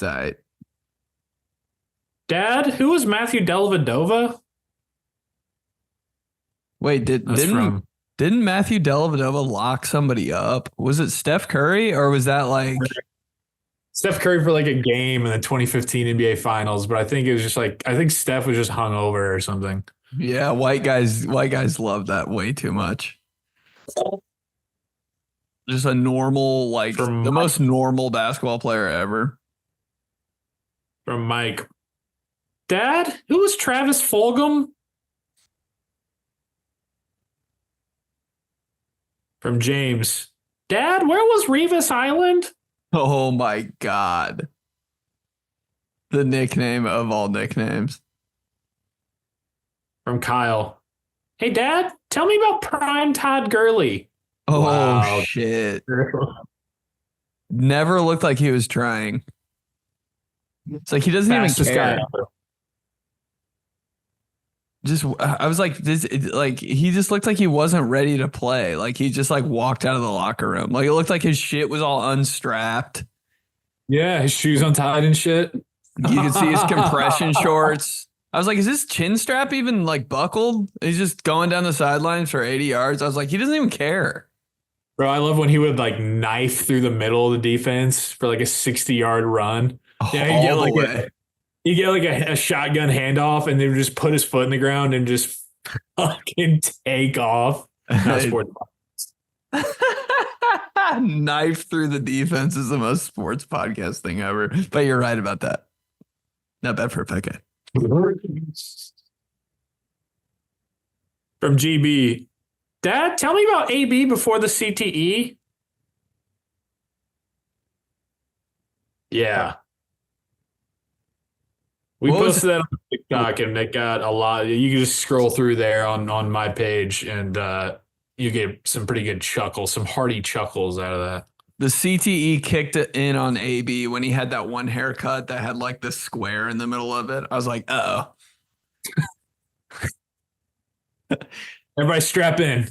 Speaker 1: Right.
Speaker 3: Dad, who was Matthew Dellavedova?
Speaker 1: Wait, didn't Matthew Dellavedova lock somebody up? Was it Steph Curry or was that like
Speaker 3: Steph Curry for like a game in the 2015 NBA Finals? But I think it was just like, I think Steph was just hungover or something.
Speaker 1: Yeah, white guys love that way too much. Just a normal, like the most normal basketball player ever.
Speaker 3: From Mike. Dad, who was Travis Fulgham? From James. Dad, where was Revis Island?
Speaker 1: Oh my God. The nickname of all nicknames.
Speaker 3: From Kyle. Hey Dad, tell me about Prime Todd Gurley.
Speaker 1: Oh
Speaker 3: wow.
Speaker 1: Shit. Never looked like he was trying. It's like he doesn't even care. I was like, he just looked like he wasn't ready to play. Like he just like walked out of the locker room. Like it looked like his shit was all unstrapped.
Speaker 3: Yeah, his shoes untied and shit.
Speaker 1: You could see his compression shorts. I was like, is this chin strap even like buckled? He's just going down the sidelines for 80 yards. I was like, he doesn't even care.
Speaker 3: Bro, I love when he would like knife through the middle of the defense for like a 60-yard run. Yeah, you get like a shotgun handoff and then just put his foot in the ground and just fucking take off.
Speaker 1: Knife through the defense is the most sports podcast thing ever. But you're right about that. Not bad for a pet guy.
Speaker 3: From GB. Dad, tell me about AB before the CTE. Yeah. We posted that on TikTok and it got a lot. You can just scroll through there on my page and you get some pretty good chuckles, some hearty chuckles out of that.
Speaker 1: The CTE kicked it in on AB when he had that one haircut that had like the square in the middle of it. I was like, uh-oh.
Speaker 3: Everybody strap in.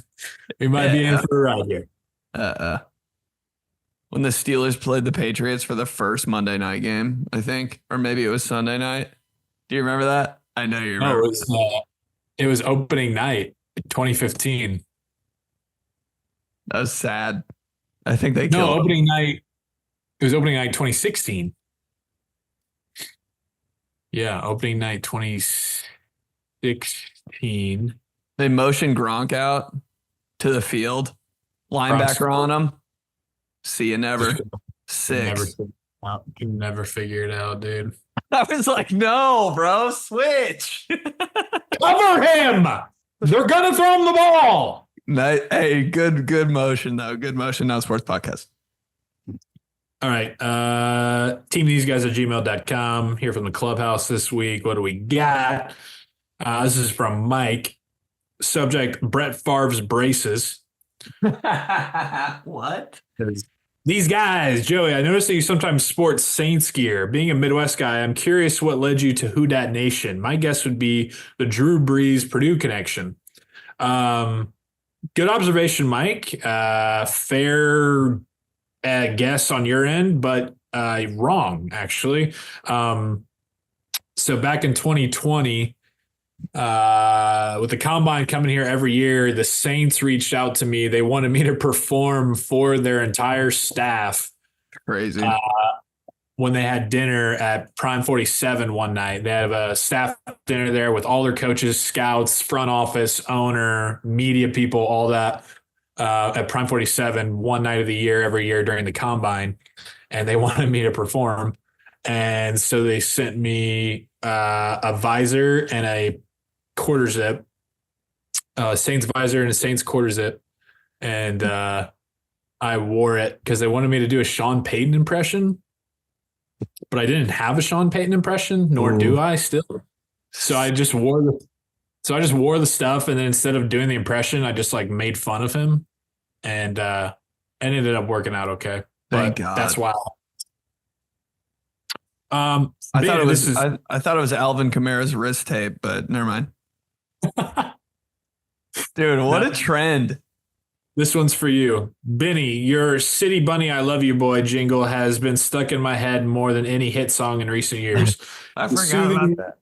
Speaker 3: We might be in for a ride here.
Speaker 1: when the Steelers played the Patriots for the first Monday night game, I think, or maybe it was Sunday night. Do you remember that? I know you remember.
Speaker 3: No, it was opening night, 2015.
Speaker 1: That was sad. I think they killed him.
Speaker 3: Opening night. It was opening night 2016. Yeah, opening night 2016.
Speaker 1: They motioned Gronk out to the field. Linebacker on him. See you never. 6.
Speaker 3: Can never figure it out, dude.
Speaker 1: I was like, no, bro, switch.
Speaker 3: Cover him. They're gonna throw him the ball.
Speaker 1: Hey, good motion though. Good motion. Now sports podcast.
Speaker 3: All right. teamtheseguys@gmail.com. Here from the clubhouse this week. What do we got? This is from Mike. Subject: Brett Favre's braces.
Speaker 1: What?
Speaker 3: These guys, Joey, I noticed that you sometimes sport Saints gear. Being a Midwest guy, I'm curious what led you to 𝗕𝗓𝗓 Nation. My guess would be the Drew Brees Purdue connection. Good observation, Mike. Fair guess on your end, but wrong, actually. So back in 2020, with the combine coming here every year, the Saints reached out to me. They wanted me to perform for their entire staff.
Speaker 1: Crazy.
Speaker 3: When they had dinner at Prime 47 one night. They had a staff dinner there with all their coaches, scouts, front office, owner, media people, all that at Prime 47 one night of the year, every year during the combine. And they wanted me to perform. And so they sent me a visor and a quarter zip, Saints visor and a Saints quarter zip. And I wore it because they wanted me to do a Sean Payton impression. But I didn't have a Sean Payton impression, nor do I still. So I just wore the stuff, and then instead of doing the impression, I just like made fun of him, and ended up working out okay.
Speaker 1: Thank God.
Speaker 3: That's why.
Speaker 1: I thought it was 𝗕𝗓𝗓𝗧𝗔𝗡𝗗 wrist tape, but never mind. Dude, what a trend.
Speaker 3: This one's for you. Benny, your City Bunny I Love You Boy jingle has been stuck in my head more than any hit song in recent years.
Speaker 1: I forgot about that.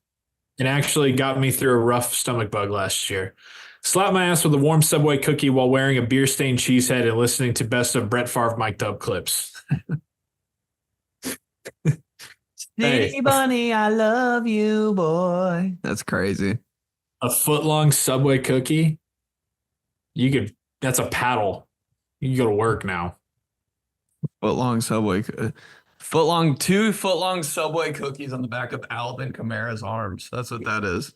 Speaker 3: It actually got me through a rough stomach bug last year. Slap my ass with a warm Subway cookie while wearing a beer-stained cheese head and listening to best of Brett Favre mic'd up clips.
Speaker 1: City Bunny, I love you, boy. That's crazy.
Speaker 3: A foot-long Subway cookie? That's a paddle. You can go to work now.
Speaker 1: 2 foot-long Subway cookies on the back of 𝗕𝗓𝗓𝗡𝗗's arms. That's what that is.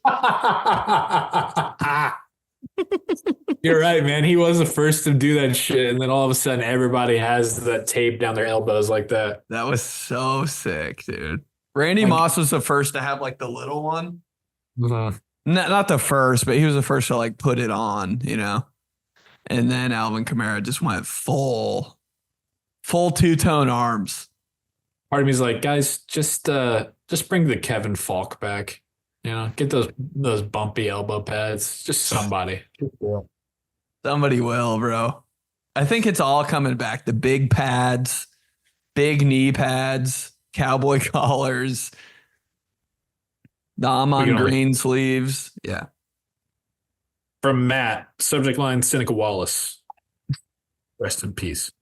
Speaker 3: You're right, man. He was the first to do that shit, and then all of a sudden everybody has that tape down their elbows like that.
Speaker 1: That was so sick, dude. Randy Moss was the first to have like the little one.
Speaker 3: Mm-hmm.
Speaker 1: Not the first, but he was the first to like put it on, you know. And then 𝗕𝗓𝗓𝗡𝗗 just went full two-tone arms.
Speaker 3: Part of me is like, guys, just bring the Kevin Falk back. You know, get those bumpy elbow pads. Just somebody.
Speaker 1: Somebody will, bro. I think it's all coming back. The big pads, big knee pads, cowboy collars, the almond green sleeves. Yeah.
Speaker 3: From Matt, subject line Seneca Wallace. Rest in peace.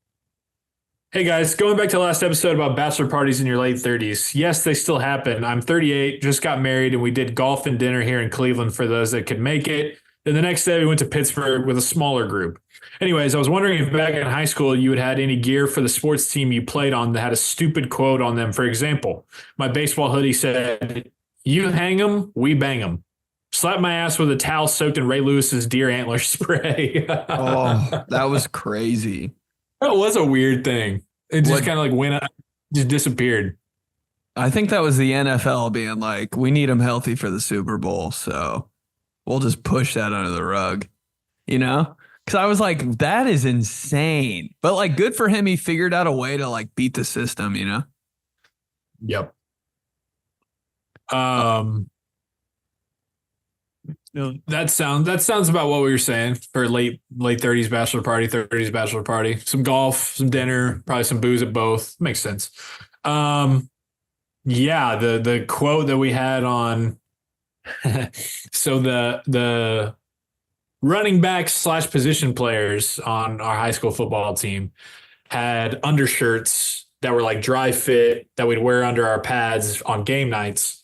Speaker 3: Hey guys, going back to the last episode about bachelor parties in your late 30s. Yes, they still happen. I'm 38, just got married, and we did golf and dinner here in Cleveland for those that could make it. Then the next day we went to Pittsburgh with a smaller group. Anyways, I was wondering if back in high school you had any gear for the sports team you played on that had a stupid quote on them. For example, my baseball hoodie said, "You hang 'em, we bang 'em." Slap my ass with a towel soaked in Ray Lewis's deer antler spray.
Speaker 1: Oh, that was crazy.
Speaker 3: That was a weird thing. It just kind of like went up, just disappeared.
Speaker 1: I think that was the NFL being like, we need them healthy for the Super Bowl. So we'll just push that under the rug, you know? Because I was like, that is insane. But like, good for him. He figured out a way to like beat the system, you know?
Speaker 3: Yep. That sounds about what we were saying for late 30s bachelor party, 30s bachelor party. Some golf, some dinner, probably some booze at both. Makes sense. Yeah, the quote that we had on so the running backs / position players on our high school football team had undershirts that were like dry fit that we'd wear under our pads on game nights.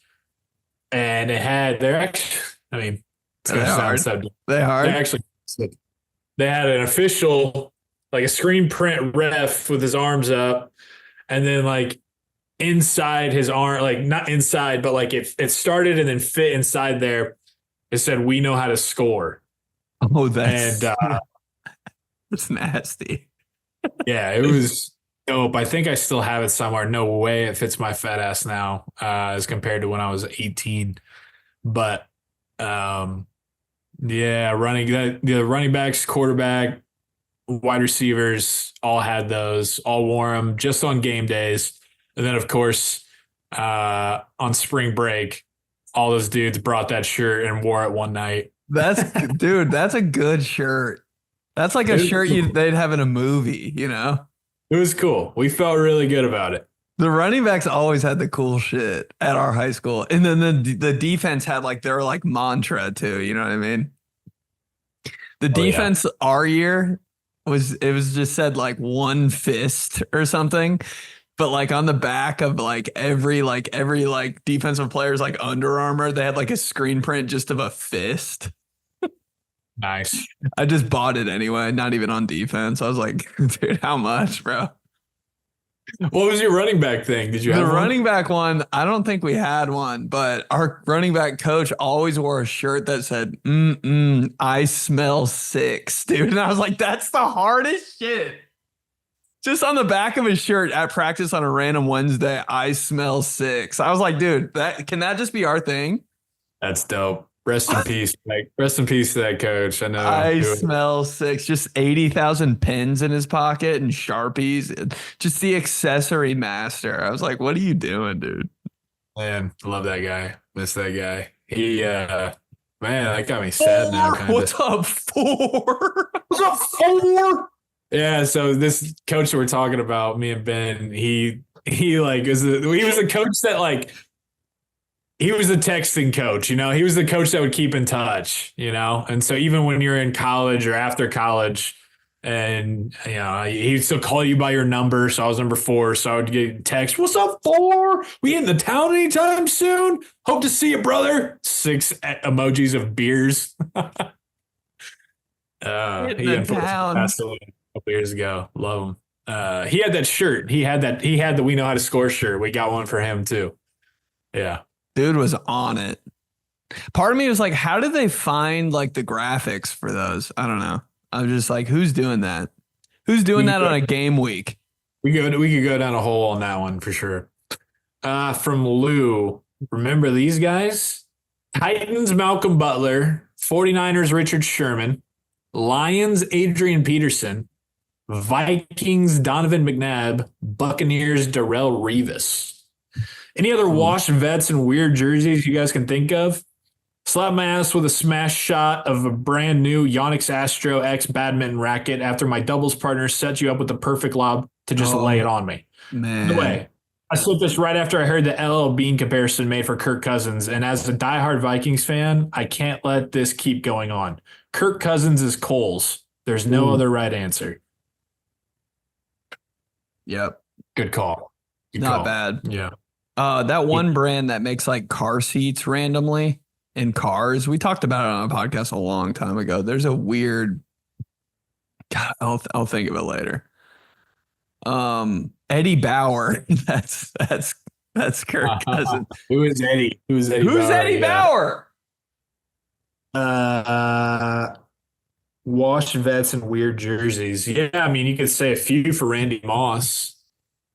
Speaker 3: And they're actually, I mean, it's going to sound so dumb.
Speaker 1: They hard.
Speaker 3: They had an official, like a screen print ref with his arms up, and then like inside his arm, like not inside, but like it started and then fit inside there. It said, "We know how to score."
Speaker 1: Oh, that's nasty.
Speaker 3: Yeah, it was dope. I think I still have it somewhere. No way it fits my fat ass now, as compared to when I was 18. But yeah, the running backs, quarterback, wide receivers all had those, all wore them just on game days. And then, of course, on spring break, all those dudes brought that shirt and wore it one night.
Speaker 1: Dude, that's a good shirt. That's like a shirt they'd have in a movie, you know?
Speaker 3: It was cool. We felt really good about it.
Speaker 1: The running backs always had the cool shit at our high school. And then the defense had like their like mantra too, you know what I mean? The defense our year was just said like one fist or something. But like on the back of like every defensive player's like Under Armour, they had like a screen print just of a fist.
Speaker 3: Nice.
Speaker 1: I just bought it anyway, not even on defense. I was like, dude, how much, bro?
Speaker 3: What was your running back thing? Did you have
Speaker 1: the
Speaker 3: one?
Speaker 1: Running back one? I don't think we had one, but our running back coach always wore a shirt that said, I smell six, dude. And I was like, that's the hardest shit. Just on the back of his shirt at practice on a random Wednesday, I smell six. I was like, dude, can that just be our thing?
Speaker 3: That's dope. Rest in peace. Like, rest in peace to that coach. I know.
Speaker 1: I smell six. Just 80,000 pens in his pocket and Sharpies. Just the accessory master. I was like, what are you doing, dude?
Speaker 3: Man, love that guy. Miss that guy. He, man, that got me sad now. Kinda.
Speaker 1: What's up, four?
Speaker 4: What's up, four?
Speaker 3: Yeah, so this coach that we're talking about, me and Ben, he like he was a coach that like he was a texting coach, you know. He was the coach that would keep in touch, you know. And so even when you're in college or after college, and you know, he'd still call you by your number. So I was number 4, so I would get text, "What's up, 4? We in the town anytime soon? Hope to see you, brother." 6 emojis of beers. He unfortunately passed away a couple years ago. Love him. He had that shirt. He had the "We Know How to Score" shirt. We got one for him too. Yeah.
Speaker 1: Dude was on it. Part of me was like, how did they find like the graphics for those? I don't know. I was just like, who's doing that? Who's doing that on a game week?
Speaker 3: We could go down a hole on that one for sure. From Lou, remember these guys? Titans Malcolm Butler, 49ers Richard Sherman, Lions Adrian Peterson, Vikings Donovan McNabb, Buccaneers Darrell Revis. Any other washed vets and weird jerseys you guys can think of? Slap my ass with a smash shot of a brand new Yonex Astro X badminton racket after my doubles partner set you up with the perfect lob to just lay it on me.
Speaker 1: Man.
Speaker 3: By the way, I slipped this right after I heard the LL Bean comparison made for Kirk Cousins. And as a diehard Vikings fan, I can't let this keep going on. Kirk Cousins is Coles. There's no other right answer.
Speaker 1: Yep.
Speaker 3: Good call.
Speaker 1: Not bad.
Speaker 3: Yeah.
Speaker 1: That one brand that makes like car seats randomly in cars. We talked about it on a podcast a long time ago. There's a weird, God, I'll think of it later. Eddie Bauer. That's Kirk Cousins.
Speaker 3: Who is Eddie? Who's
Speaker 1: Eddie Bauer?
Speaker 3: Washed vets and weird jerseys. Yeah, I mean, you could say a few for Randy Moss.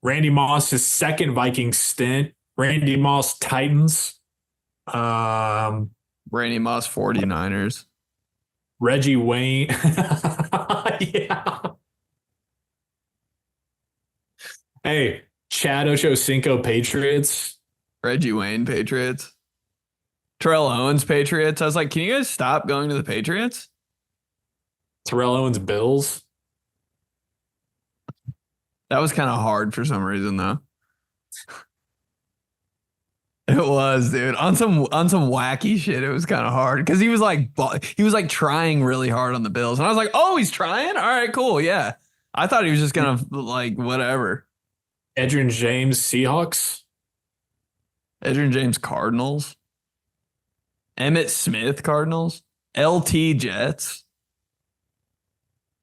Speaker 3: Randy Moss, his second Viking stint. Randy Moss, Titans.
Speaker 1: Randy Moss, 49ers.
Speaker 3: Reggie Wayne. Yeah. Hey, Chad Ochocinco, Patriots.
Speaker 1: Reggie Wayne, Patriots. Terrell Owens Patriots. I was like, can you guys stop going to the Patriots?
Speaker 3: Terrell Owens Bills.
Speaker 1: That was kind of hard for some reason, though. It was, dude. On some wacky shit, it was kind of hard because he was like trying really hard on the Bills, and I was like, oh, he's trying. All right, cool, yeah. I thought he was just gonna like whatever.
Speaker 3: Edgerrin James Seahawks.
Speaker 1: Edgerrin James Cardinals. Emmitt Smith Cardinals. LT Jets.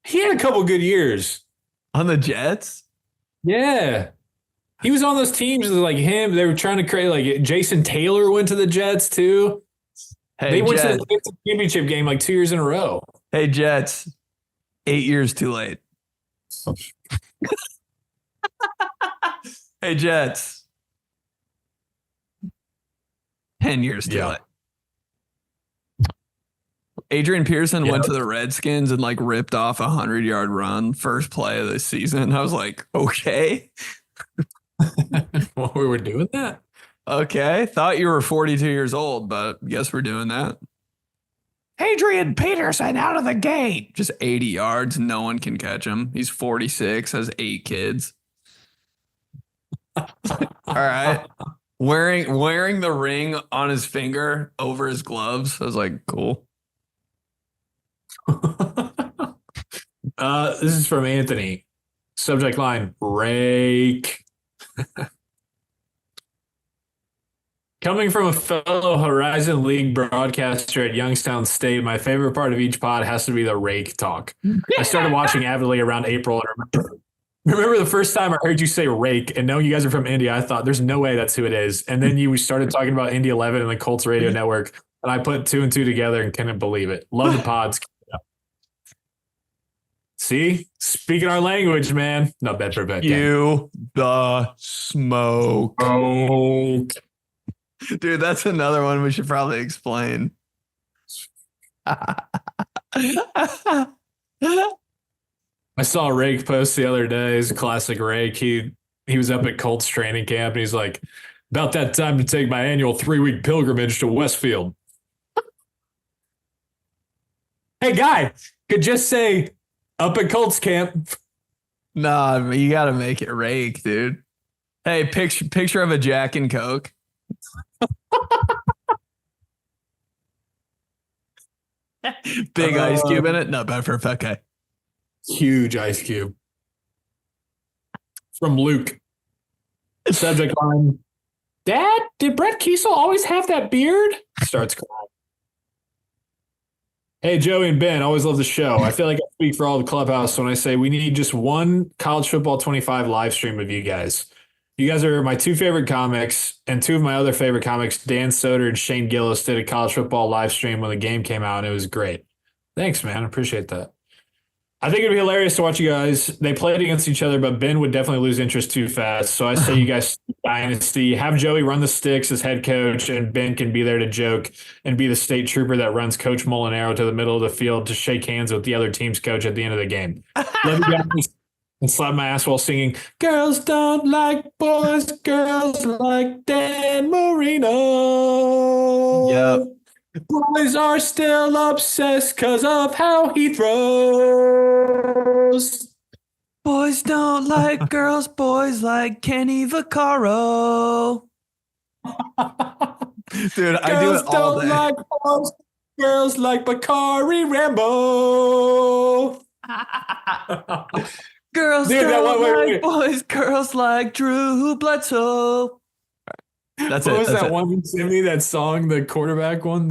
Speaker 3: He had a couple good years
Speaker 1: On the Jets.
Speaker 3: Yeah. He was on those teams like him. They were trying to create like Jason Taylor went to the Jets too.
Speaker 1: Hey,
Speaker 3: they went
Speaker 1: Jets.
Speaker 3: to the championship game like 2 years in a row.
Speaker 1: Hey, Jets. 8 years too late. Hey, Jets. 10 years too late. Adrian Pearson went to the Redskins and like ripped off a 100-yard run first play of the season. I was like, okay.
Speaker 3: Well, we were doing that.
Speaker 1: Okay. Thought you were 42 years old, but guess we're doing that. Adrian Peterson out of the gate. Just 80 yards. No one can catch him. He's 46, has 8 kids. All right. Wearing the ring on his finger over his gloves. I was like, cool.
Speaker 3: This is from Anthony. Subject line, rake. Coming from a fellow Horizon League broadcaster at Youngstown State, my favorite part of each pod has to be the rake talk. I started watching avidly around April. And remember the first time I heard you say rake, and knowing you guys are from India, I thought there's no way that's who it is. And then you started talking about Indy 11 and the Colts radio network, and I put 2 and 2 together and couldn't believe it. Love the pods. See? Speaking our language, man. Not bad for a bet.
Speaker 1: You the smoke.
Speaker 3: Oh.
Speaker 1: Dude, that's another one we should probably explain.
Speaker 3: I saw a Rake post the other day. He's a classic Rake. He was up at Colts training camp, and he's like, about that time to take my annual 3-week pilgrimage to Westfield. Hey, guy, could just say up at Colts camp.
Speaker 1: Nah, you got to make it Rake, dude. Hey, picture of a Jack and Coke. Big ice cube in it. Not bad for a fat guy.
Speaker 3: Huge ice cube. From Luke. Subject line. Dad, did Brett Kiesel always have that beard? Starts crying. Hey, Joey and Ben, always love the show. I feel like I speak for all the clubhouse when I say we need just one College Football 25 live stream of you guys. You guys are my 2 favorite comics, and 2 of my other favorite comics, Dan Soder and Shane Gillis, did a college football live stream when the game came out, and it was great. Thanks, man. I appreciate that. I think it'd be hilarious to watch you guys. They played against each other, but Ben would definitely lose interest too fast. So I say you guys dynasty. Have Joey run the sticks as head coach, and Ben can be there to joke and be the state trooper that runs Coach Mulinaro to the middle of the field to shake hands with the other team's coach at the end of the game. Love you guys. And slap my ass while singing, girls don't like boys, girls like Dan Marino.
Speaker 1: Yep.
Speaker 3: Boys are still obsessed because of how he throws.
Speaker 1: Boys don't like girls, boys like Kenny Vaccaro. Dude, I do it all day.
Speaker 3: Girls don't like boys, girls like Bakari Rambo.
Speaker 1: Girls don't like boys, girls like Drew Bledsoe. That's
Speaker 3: what
Speaker 1: it.
Speaker 3: was
Speaker 1: That's
Speaker 3: that
Speaker 1: it.
Speaker 3: one you sent me? That song, the quarterback one?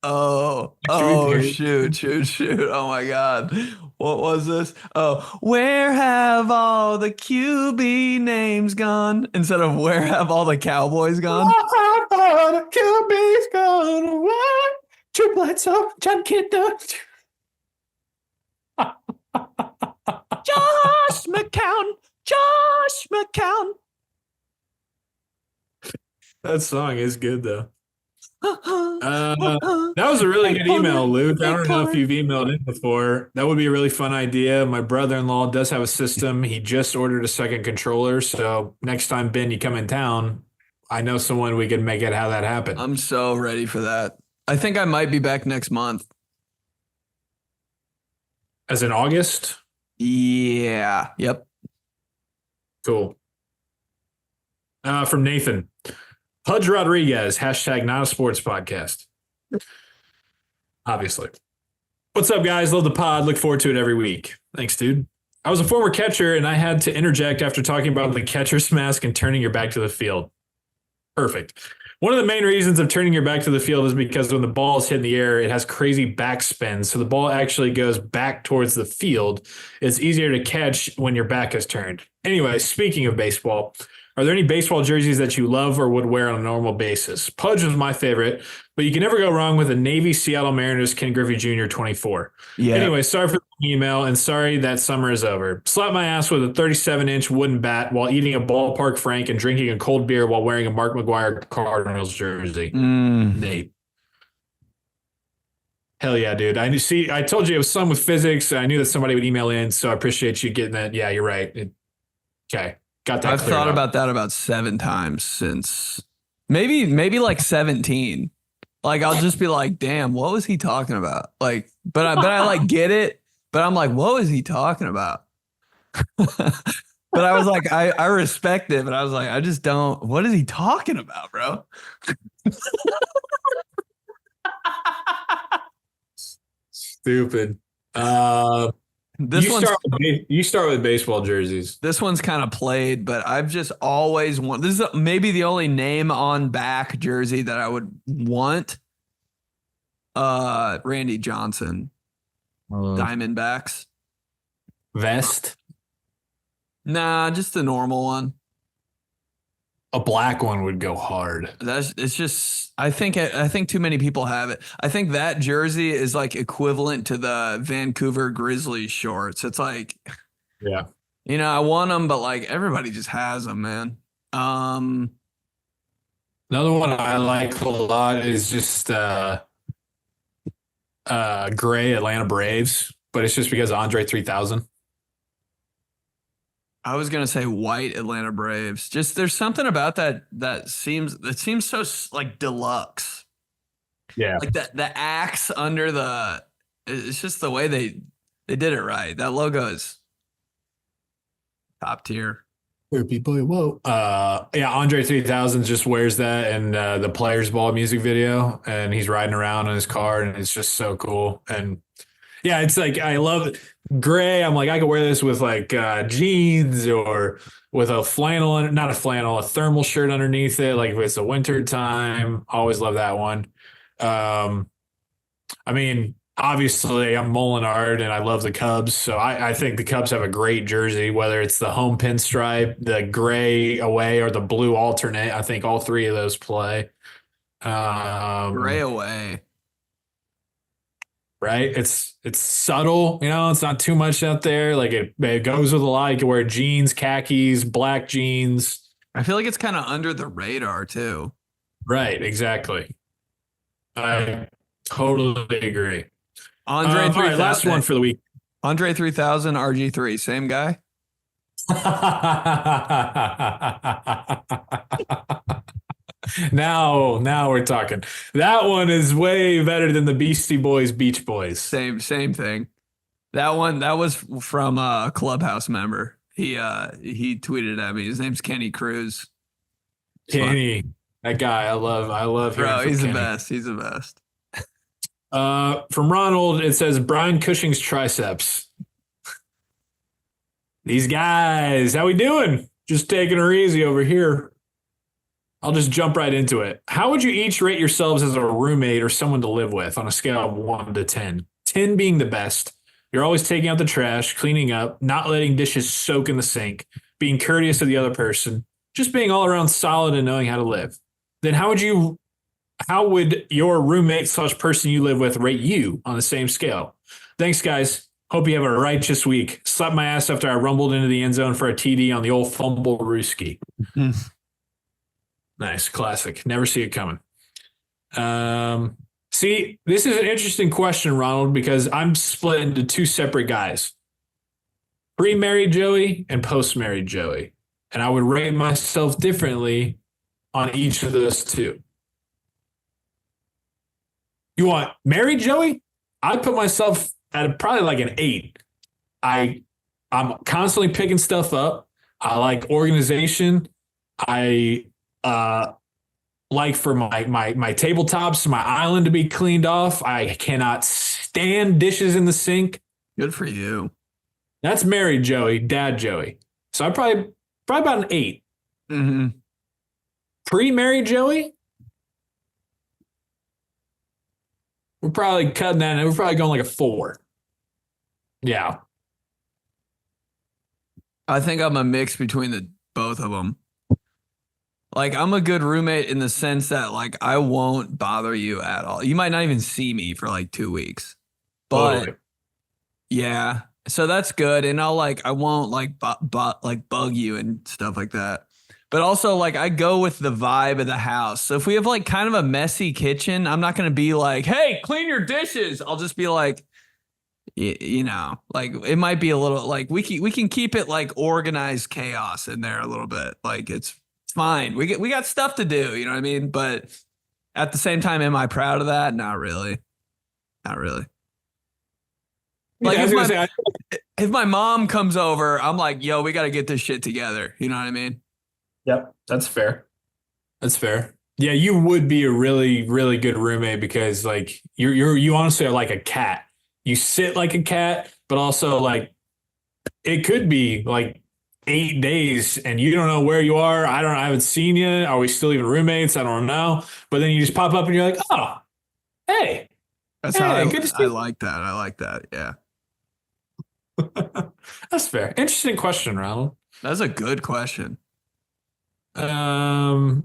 Speaker 1: Oh, shoot. Oh my God. What was this? Oh, where have all the QB names gone? Instead of where have all the Cowboys gone?
Speaker 3: The QB's gone. What? Drew Bledsoe, John Kitna.
Speaker 1: Josh McCown.
Speaker 3: That song is good, though. That was a really good email, Luke. I don't know if you've emailed in before. That would be a really fun idea. My brother-in-law does have a system. He just ordered a second controller. So next time, Ben, you come in town, I know someone we can make it how that happen.
Speaker 1: I'm so ready for that. I think I might be back next month.
Speaker 3: As in August?
Speaker 1: Yeah. Yep.
Speaker 3: Cool. From Nathan. Pudge Rodriguez, hashtag not a sports podcast. Obviously. What's up, guys? Love the pod. Look forward to it every week. Thanks, dude. I was a former catcher, and I had to interject after talking about the catcher's mask and turning your back to the field. Perfect. One of the main reasons of turning your back to the field is because when the ball is hit in the air, it has crazy backspin. So the ball actually goes back towards the field. It's easier to catch when your back is turned. Anyway, speaking of baseball, are there any baseball jerseys that you love or would wear on a normal basis? Pudge was my favorite, but you can never go wrong with a Navy Seattle Mariners Ken Griffey Jr. 24.
Speaker 1: Yeah.
Speaker 3: Anyway, sorry for the email and sorry that summer is over. Slap my ass with a 37-inch wooden bat while eating a ballpark frank and drinking a cold beer while wearing a Mark McGwire Cardinals jersey. Nate. Hell yeah, dude. I told you it was some with physics. I knew that somebody would email in, so I appreciate you getting that. Yeah, you're right. Okay. Got that.
Speaker 1: I've thought about that about 7 times since maybe like 17. Like I'll just be like, damn, what was he talking about? Like, but I like get it, but I'm like, what was he talking about? But I was like, I respect it, but I was like, I just don't. What is he talking about, bro?
Speaker 3: Stupid. You start with baseball jerseys.
Speaker 1: This one's kind of played, but I've just always wanted. This is maybe the only name on back jersey that I would want. Randy Johnson, Diamondbacks
Speaker 3: vest.
Speaker 1: Nah, just the normal one.
Speaker 3: A black one would go hard.
Speaker 1: It's just I think too many people have it. I think that jersey is like equivalent to the Vancouver Grizzlies shorts. It's like,
Speaker 3: yeah,
Speaker 1: I want them, but like everybody just has them, man.
Speaker 3: Another one I like a lot is just gray Atlanta Braves, but it's just because of Andre 3000.
Speaker 1: I was gonna say white Atlanta Braves. Just there's something about that seems so like deluxe.
Speaker 3: Yeah,
Speaker 1: like the axe under the. It's just the way they did it right. That logo is top tier.
Speaker 3: Whoa. Yeah, Andre 3000 just wears that in the Players Ball music video, and he's riding around in his car, and it's just so cool. And yeah, it's like I love it. Gray. I'm like, I could wear this with like jeans or with a flannel, not a flannel, a thermal shirt underneath it. Like if it's a winter time, always love that one. I mean, obviously I'm Mulinaro and I love the Cubs. So I think the Cubs have a great jersey, whether it's the home pinstripe, the gray away or the blue alternate. I think all three of those play.
Speaker 1: Gray away.
Speaker 3: Right. It's subtle, it's not too much out there. Like it goes with a lot. You can wear jeans, khakis, black jeans.
Speaker 1: I feel like it's kind of under the radar too.
Speaker 3: Right. Exactly. I totally agree.
Speaker 1: Andre 3000.
Speaker 3: All right, last one for the week.
Speaker 1: Andre 3000, RG3, same guy.
Speaker 3: Now we're talking. That one is way better than the Beastie Boys, Beach Boys.
Speaker 1: Same thing. That was from a Clubhouse member. He tweeted at me. His name's Kenny Cruz.
Speaker 3: Kenny, that guy, I love him.
Speaker 1: Bro, he's Kenny. The best. He's the best.
Speaker 3: From Ronald, it says Brian Cushing's triceps. These guys, how we doing? Just taking her easy over here. I'll just jump right into it. How would you each rate yourselves as a roommate or someone to live with on a scale of 1 to 10? 10 being the best. You're always taking out the trash, cleaning up, not letting dishes soak in the sink, being courteous to the other person, just being all around solid and knowing how to live. Then how would your roommate / person you live with rate you on the same scale? Thanks, guys. Hope you have a righteous week. Slapped my ass after I rumbled into the end zone for a TD on the old fumble Rooski. Nice. Classic. Never see it coming. See, this is an interesting question, Ronald, because I'm split into 2 separate guys. Pre-married Joey and post-married Joey. And I would rate myself differently on each of those two. You want married Joey? I'd put myself at probably like an 8. I'm constantly picking stuff up. I like organization. I like for my tabletops, my island to be cleaned off. I cannot stand dishes in the sink.
Speaker 1: Good for you.
Speaker 3: That's married Joey, dad Joey. So I probably about an 8.
Speaker 1: Mm-hmm.
Speaker 3: Pre-married Joey, we're probably cutting that, and we're probably going like a 4. Yeah.
Speaker 1: I think I'm a mix between the both of them. Like, I'm a good roommate in the sense that, like, I won't bother you at all. You might not even see me for like 2 weeks, but
Speaker 3: Totally.
Speaker 1: yeah. So that's good. And I won't like bug you and stuff like that. But also, like, I go with the vibe of the house. So if we have like kind of a messy kitchen, I'm not going to be like, hey, clean your dishes. I'll just be like, you know, like it might be a little like we can keep it like organized chaos in there a little bit. Like it's fine. We got stuff to do. You know what I mean? But at the same time, am I proud of that? Not really. Not really. Like if my mom comes over, I'm like, yo, we got to get this shit together. You know what I mean?
Speaker 3: Yep, that's fair. That's fair. Yeah, you would be a really, really good roommate because like you honestly are like a cat. You sit like a cat, but also like it could be like 8 days and you don't know where you are. I haven't seen you. Are we still even roommates? I don't know. But then you just pop up and you're like, oh, hey.
Speaker 1: That's
Speaker 3: hey,
Speaker 1: how
Speaker 3: good to see
Speaker 1: I
Speaker 3: you.
Speaker 1: like that. I like that. Yeah.
Speaker 3: That's fair. Interesting question, Ronald.
Speaker 1: That's a good question.
Speaker 3: Cool.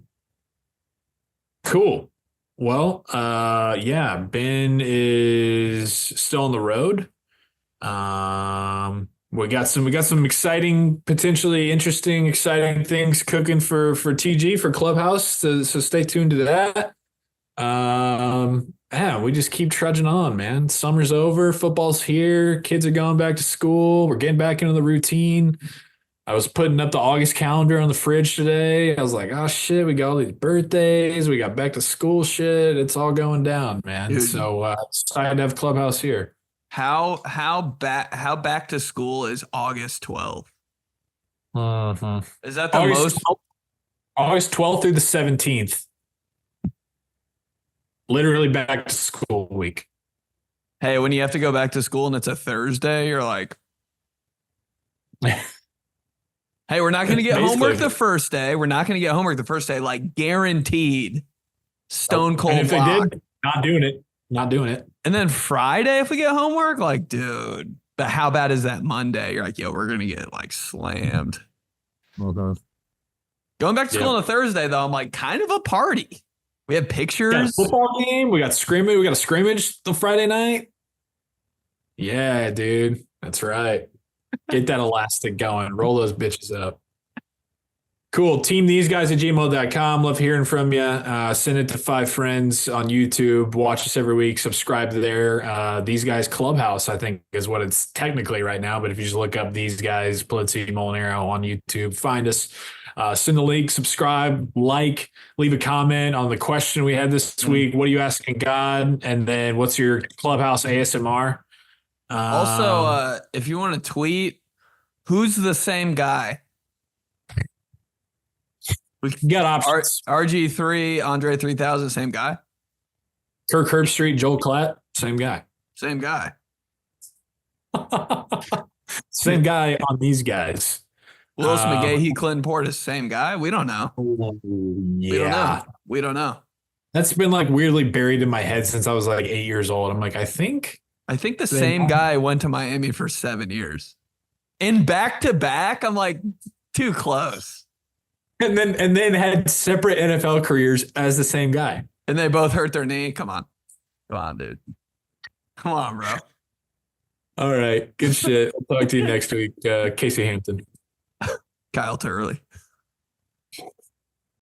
Speaker 3: Well, yeah, Ben is still on the road. We got some exciting, potentially interesting, exciting things cooking for TG for Clubhouse. So stay tuned to that. Yeah, we just keep trudging on, man. Summer's over, football's here, kids are going back to school, we're getting back into the routine. I was putting up the August calendar on the fridge today. I was like, oh shit, we got all these birthdays, we got back to school shit. It's all going down, man.
Speaker 1: Dude.
Speaker 3: So excited to have Clubhouse here.
Speaker 1: How back to school is August 12th? Is that the most?
Speaker 3: August 12th through the 17th. Literally back to school week.
Speaker 1: Hey, when you have to go back to school and it's a Thursday, you're like, hey, we're not going to get homework the first day. We're not going to get homework the first day, like guaranteed. Stone cold.
Speaker 3: And if
Speaker 1: lock.
Speaker 3: they did, not doing it.
Speaker 1: And then Friday, if we get homework, like, dude, but how bad is that Monday? You're like, yo, we're going to get like slammed.
Speaker 3: Well done.
Speaker 1: Going back to school on a Thursday, though, I'm like kind of a party. We have pictures.
Speaker 3: We got a football game. We got scrimmage. We got a scrimmage the Friday night. Yeah, dude. That's right. Get that elastic going. Roll those bitches up. Cool. Team these guys at gmail.com. Love hearing from you. Send it to 5 friends on YouTube. Watch us every week. Subscribe there. These guys Clubhouse, I think, is what it's technically right now. But if you just look up these guys, Polizzi, Mulinaro on YouTube, find us. Send the link, subscribe, like, leave a comment on the question we had this week. What are you asking God? And then what's your Clubhouse ASMR?
Speaker 1: Also, if you want to tweet, who's the same guy?
Speaker 3: We got options.
Speaker 1: RG3, Andre 3000, same guy.
Speaker 3: Kirk Herbstreit, Joel Klatt, same guy.
Speaker 1: Same guy.
Speaker 3: Same guy on these guys.
Speaker 1: Willis McGahee, Clinton Portis, same guy. We don't know.
Speaker 3: Yeah.
Speaker 1: We don't know.
Speaker 3: That's been like weirdly buried in my head since I was like 8 years old. I'm like, I think
Speaker 1: the same guy went to Miami for 7 years. And back to back, I'm like, too close.
Speaker 3: And then had separate NFL careers as the same guy.
Speaker 1: And they both hurt their knee. Come on, dude. Come on, bro.
Speaker 3: All right. Good shit. I'll talk to you next week. Casey Hampton.
Speaker 1: 𝗕𝗘𝗡𝗡𝗬𝗓.